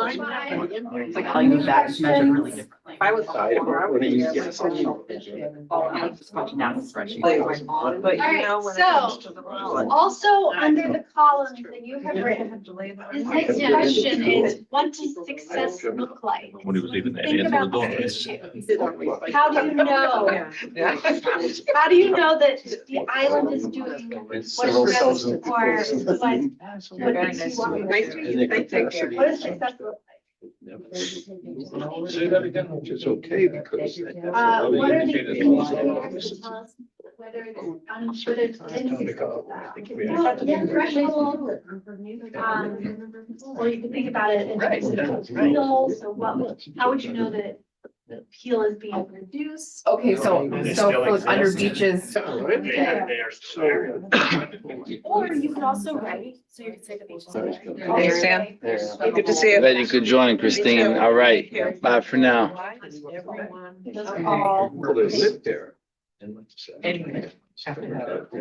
It's like how you that is measured really differently. If I was on water, I would be there with social vision. Oh, I was just watching that spreadsheet. But you Alright, know, when it so, comes to the wallet. Also, under the columns that you have written, this next question is, what does success look like? When he was leaving. Think about this issue. How do you know? Yeah. How do you know that the island is doing what it's supposed to, or what makes you want? Nice to meet you. Take care. What does success look like? Say that again, which is okay because. What are the things that you have to tell us, whether it's whether it's threshold, or you can think about it in terms of appeal, so how would you know that the appeal is being reduced? Okay, so for under beaches. Or you could also write, so you could say the beaches. Thanks, Dan. Good to see you. Glad you could join, Christine. All right, bye for now. Those are all.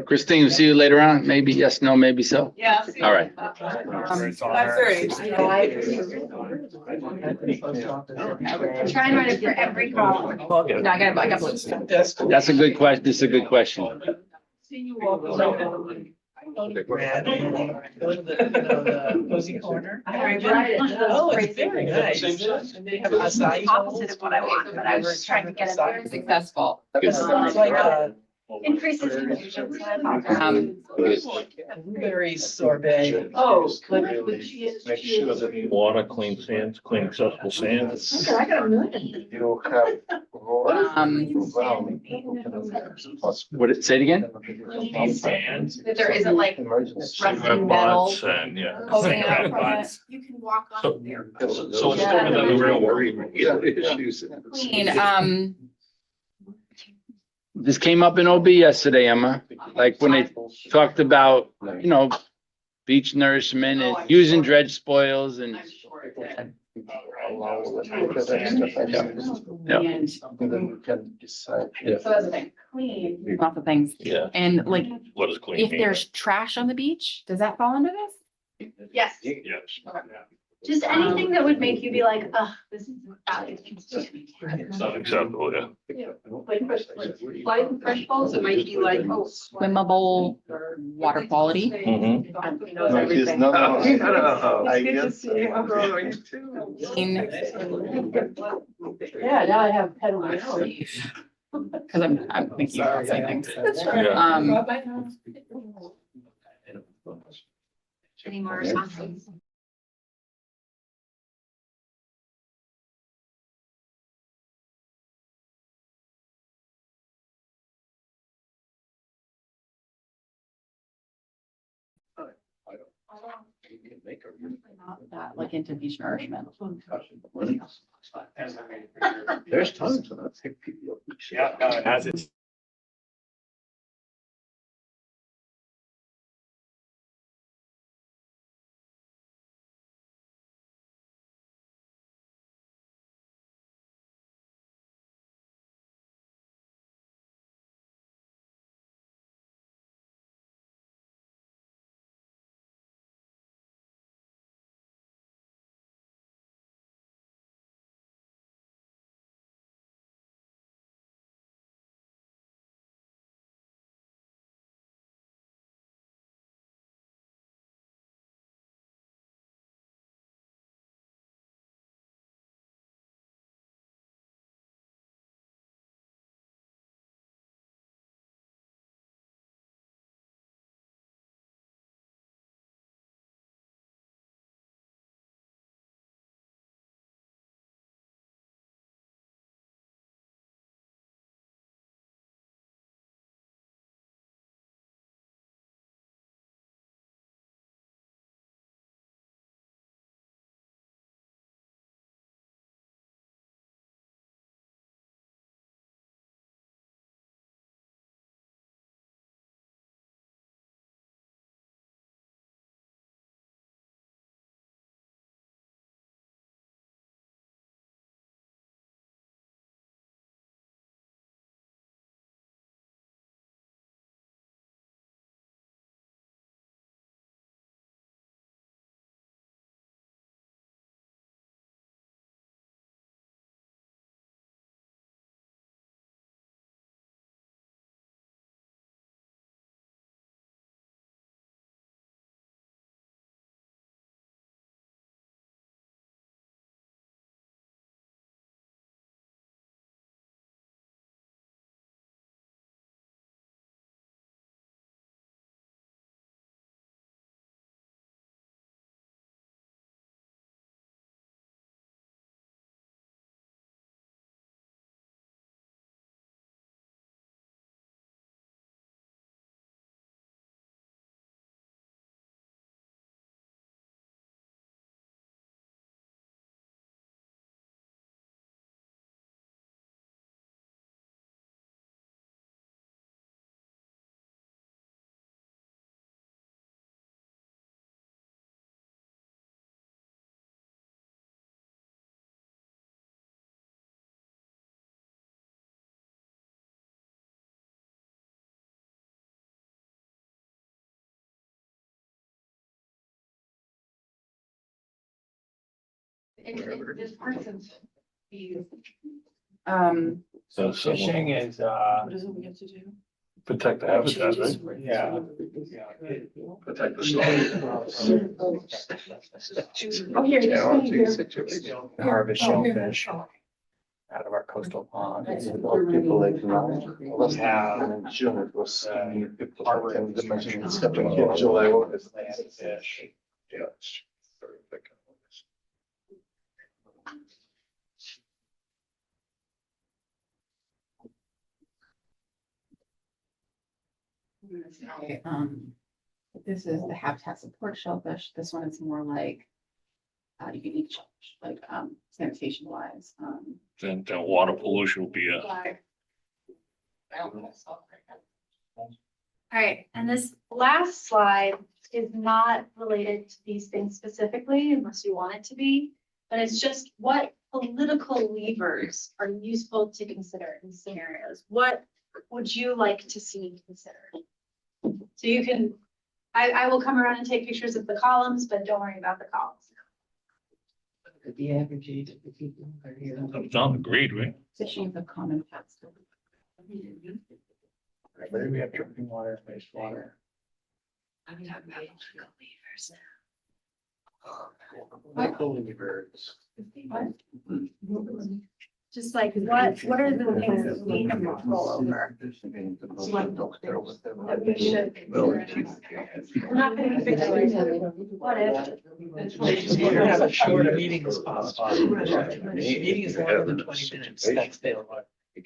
Christine, we'll see you later on. Maybe yes, no, maybe so. Yeah. All right. 5:30. I'm trying to write it for every column. No, I got. That's a good question. This is a good question. See you walk around. The cozy corner. I read it. Oh, it's very nice. And they have acai Opposite of what I want, but I was trying to get it there. Successful. It's like Increases confusion, so I apologize. blueberry sorbet. Oh, but she is. Make sure that Water, clean sands, clean accessible sands. I got a million. you have. What did, say it again? That there isn't like Emergency. rusting metal. Bots and, yeah. Coating out from it. You can walk So- on there. So it's different than the real world. Issues. Clean, This came up in OB yesterday, Emma, like when they talked about, beach nourishment and using dredge spoils and. Yeah. and And then we can decide. so that's the thing, clean, lots of things. Yeah. And like, What is clean if mean? there's trash on the beach, does that fall under this? Yes, Yes. just anything that would make you be like, ugh, this is valuable. It's not acceptable, yeah. Like fresh balls, it might be like, oh. Swimmable, water quality. Mhm. No, he's not. I Good to guess. see you. Oh, you too. Clean. Yeah, now I have pet of my own. Cause I'm thinking about the same things. Yeah. Any more responses? Not that like into beach nourishment. There's times when I think people. Yeah, no, it has its This person's. So fishing is, What is it we have to do? Protect the habitat, right? yeah. Protect the Oh, here, this one here. Harvest shellfish out of our coastal ponds. People like Let's have harbor July. fish. Yeah, it's very thick. This is the habitat support shellfish. This one is more like unique shellfish, like sanitation wise. Then water pollution will be a. I don't know. All right, and this last slide is not related to these things specifically, unless you want it to be, but it's just what political levers are useful to consider in scenarios. What would you like to see considered? So you can, I will come around and take pictures of the columns, but don't worry about the columns. The average age of the people are here. John agreed, right? Fishing the common pets. Where do we have drinking water, wastewater? I'm talking about political levers Political levers. Just like what are the things that we have control over? That we should consider. We're not gonna fix it. What if? We're have a shorter meeting spots. Meeting is longer than 20 minutes, that's fair. You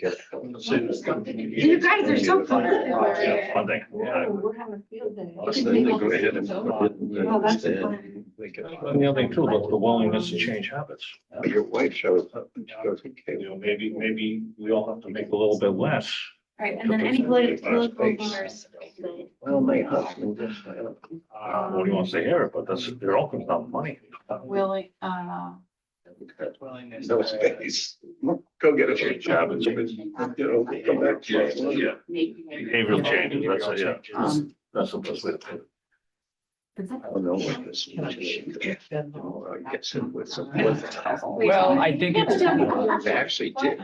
guys are so fun. Yeah, funding. Yeah. We're having a field day. Then they go ahead and. Oh, that's fun. And the other thing too, the willingness to change habits. Your wife shows up and she goes, okay. You know, maybe we all have to make a little bit less. Right, and then any political levers. Well, my husband just. What do you want to say here? But that's, they're all comes down to money. Willing, No space. Go get a change habits. Come back to you. Yeah. Behavioral changes, that's, yeah, that's the best way to put it. I don't know what this. I guess it was some. Well, I think it's. They actually did.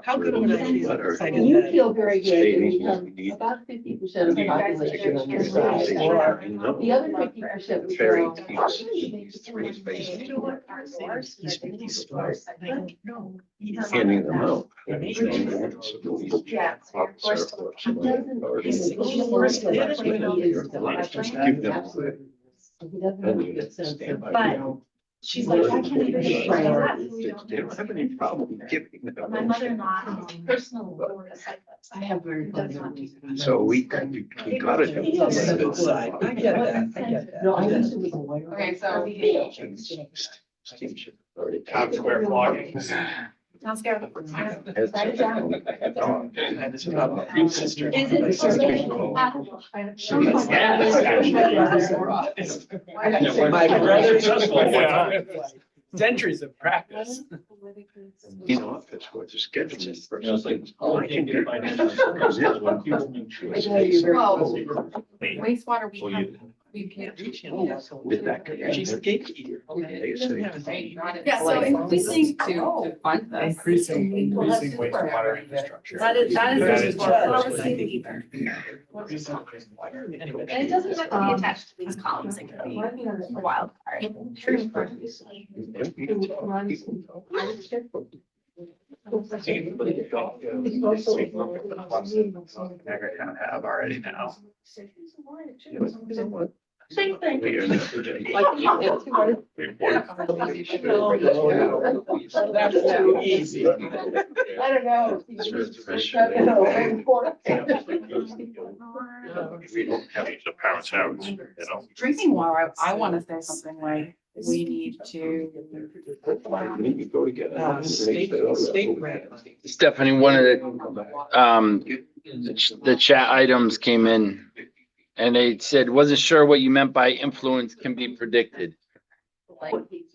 How good would I feel? You feel very good. Stating When we need- about 50% of the population on your side. The other 50% would Ferry go. keeps these three spaces. Handing them out. Yeah, so you're forced Keep them. But she's like, I can't even do that. They don't have any problem giving them. My mother-in-law, personal. I have very. So we got it. I get that, I get that. No, I used to be a lawyer. Okay, so. Town square flogging. Sounds good. Write it down. And it's about the sister. Is it? My brother's. Yeah. Centuries of practice. In office, what the schedule is. I can do my. wastewater, So we have, you, we can reach him. With that. She's a gatekeeper. They say. Yeah, so increasing. To fund this. Increasing wastewater infrastructure. That is That is policy lever. Anyway. And it doesn't have to be attached to these columns, it can be a wild card. Town have already now. Same thing. That's too easy. I don't know. if we don't have the parents' habits, you know. Drinking water, I want to say something like, we need to. You go together. State grant. Stephanie, one of the chat items came in and they said, wasn't sure what you meant by influence can be predicted.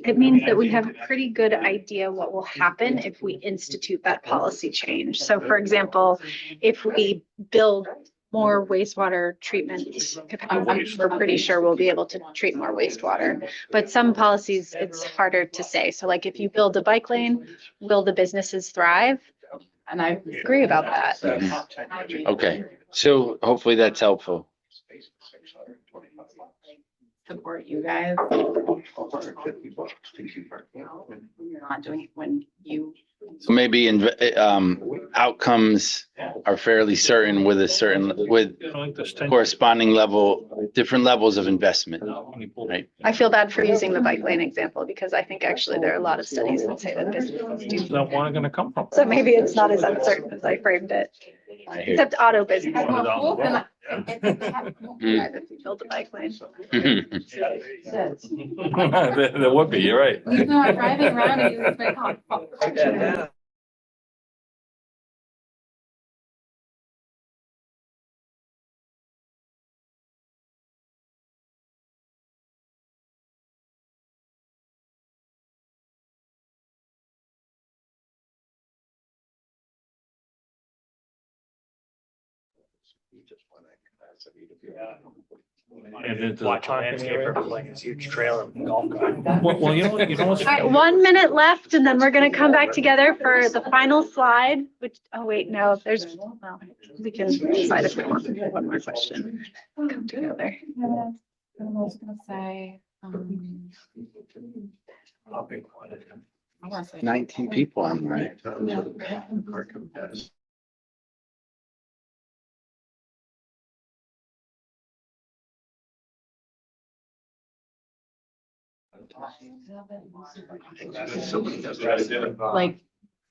It means that we have a pretty good idea what will happen if we institute that policy change. So for example, if we build more wastewater treatment. We're pretty sure we'll be able to treat more wastewater, but some policies, it's harder to say. So like if you build a bike lane, will the businesses thrive? And I agree about that. Okay, so hopefully that's helpful. Support you guys. You're not doing it when you. So maybe outcomes are fairly certain with corresponding different levels of investment, right? I feel bad for using the bike lane example because I think actually there are a lot of studies that say that businesses do. That one gonna come from? So maybe it's not as uncertain as I framed it, except auto business. If you build a bike lane. There would be, you're right. Driving around and using my car. And into the Watch a parking area. landscaper playing this huge trail of golf cart. Well, you know what's. All right, 1 minute left and then we're gonna come back together for the final slide, which, oh wait, no, well, we can decide if we want one more question. Come together. I was gonna say, I wanna say. 19 people on right.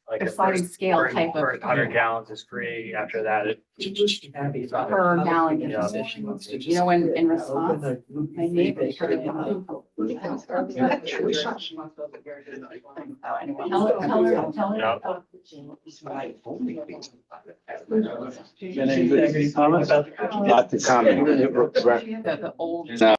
Like a sliding scale type of. 100 gallons is free. After that, it. Per gallon. You know, when in response, my neighbor. Any comments? Not to comment. The old. No.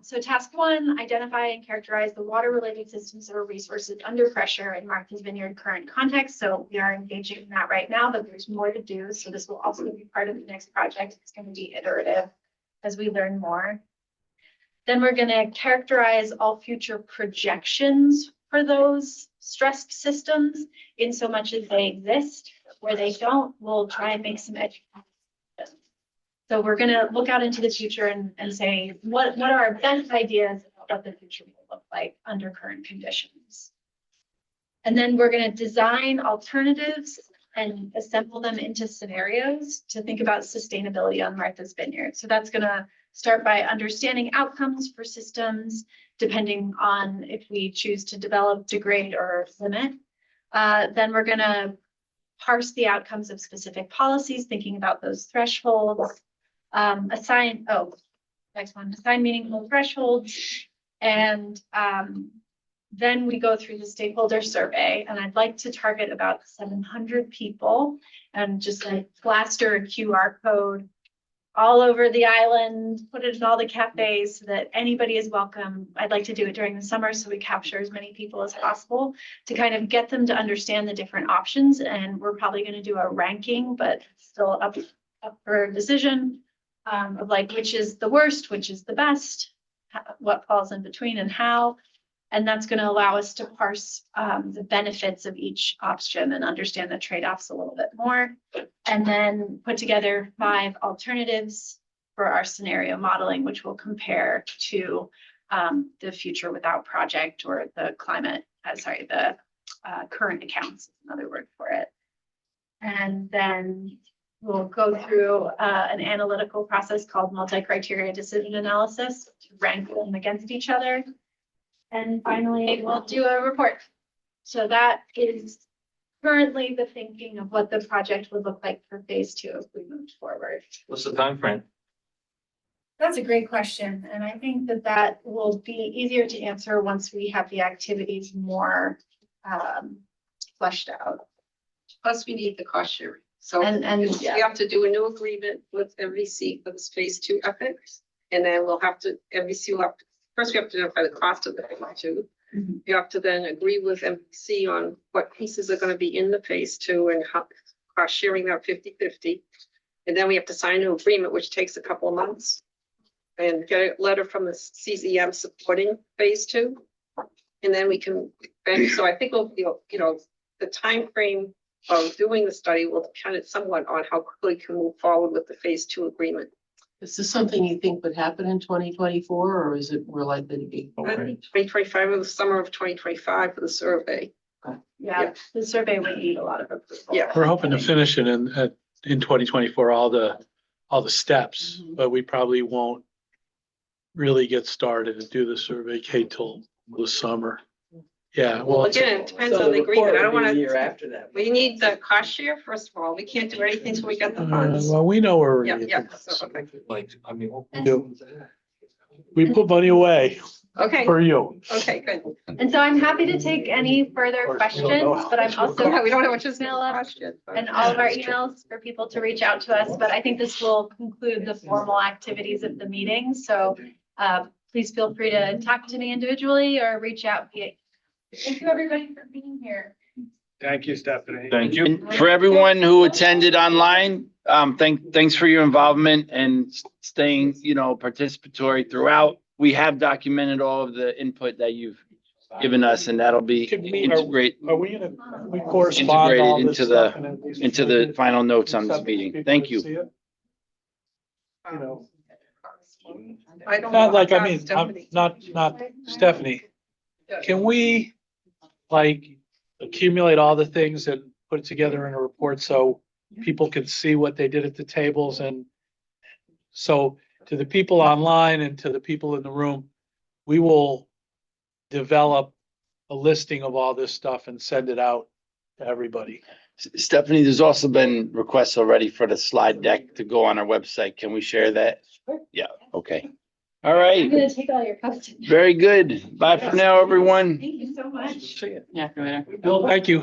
So task 1, identify and characterize the water-related systems or resources under pressure in Martha's Vineyard current context. So we are engaging in that right now, but there's more to do. So this will also be part of the next project. It's going to be iterative as we learn more. Then we're going to characterize all future projections for those stressed systems in so much as they exist. Where they don't, we'll try and make some education. So we're going to look out into the future and say, what are our best ideas about what the future will look like under current conditions? And then we're going to design alternatives and assemble them into scenarios to think about sustainability on Martha's Vineyard. So that's going to start by understanding outcomes for systems, depending on if we choose to develop, degrade, or limit. Then we're going to parse the outcomes of specific policies, thinking about those thresholds. Assign meaningful thresholds, and then we go through the stakeholder survey, and I'd like to target about 700 people and just like plaster a QR code all over the island, put it in all the cafes so that anybody is welcome. I'd like to do it during the summer so we capture as many people as possible to kind of get them to understand the different options, and we're probably going to do a ranking, but still up for a decision. Of like which is the worst, which is the best, what falls in between and how. And that's going to allow us to parse the benefits of each option and understand the trade-offs a little bit more. And then put together 5 alternatives for our scenario modeling, which will compare to the future without project or the current accounts is another word for it. And then we'll go through an analytical process called multi-criteria decision analysis to rank them against each other. And finally, we'll do a report. So that is currently the thinking of what the project would look like for phase 2 if we moved forward. What's the time frame? That's a great question, and I think that that will be easier to answer once we have the activities more fleshed out. Plus, we need the cost sharing. So And we have to do a new agreement with MVC for this phase 2 efforts. And then we'll have to, MVC will have to, first we have to identify the cost of the phase 2. You have to then agree with MVC on what pieces are gonna be in the phase 2 and how cost sharing that 50-50. And then we have to sign an agreement, which takes a couple of months. And get a letter from the CZM supporting phase 2. And then we can, and so I think we'll, you know, the time frame of doing the study will depend somewhat on how quickly we can move forward with the phase 2 agreement. Is this something you think would happen in 2024, or is it more likely to be? I think 2025 or the summer of 2025 for the survey. yeah, the survey would need a lot of approval. Yeah. We're hoping to finish it in 2024, all the steps, but we probably won't really get started and do the survey K till the summer. Yeah, Well, well, again, it depends on the agreement. I don't wanna, Year after that. we need the cost share, first of all. We can't do anything till we get the funds. well, we know where Yeah, we're. yeah, so, okay. Like, I mean. We put money away Okay, for you. Okay, good. and so I'm happy to take any further questions, but I'm also Yeah, we don't have much to now left yet. and all of our emails for people to reach out to us, but I think this will conclude the formal activities of the meeting. So please feel free to talk to me individually or reach out via. Thank you, everybody, for being here. Thank you, Stephanie. Thank you. And for everyone who attended online, thanks for your involvement and staying, participatory throughout. We have documented all of the input that you've given us, and that'll be Are we gonna, we correspond all integrated this into the- stuff and at least into we the can- final notes on this something for meeting. people Thank to you. see it? You know, I don't know. not like, I I've mean, asked Stephanie. not Stephanie. Can we like accumulate all the things and put it together in a report so people can see what they did at the tables? And so to the people online and to the people in the room, we will develop a listing of all this stuff and send it out to everybody. Stephanie, there's also been requests already for the slide deck to go on our website. Can we share that? Yeah, okay. All I'm right, gonna take all your questions. very good. Bye for now, everyone. Thank you so much. Yeah, go ahead. Bill, thank you.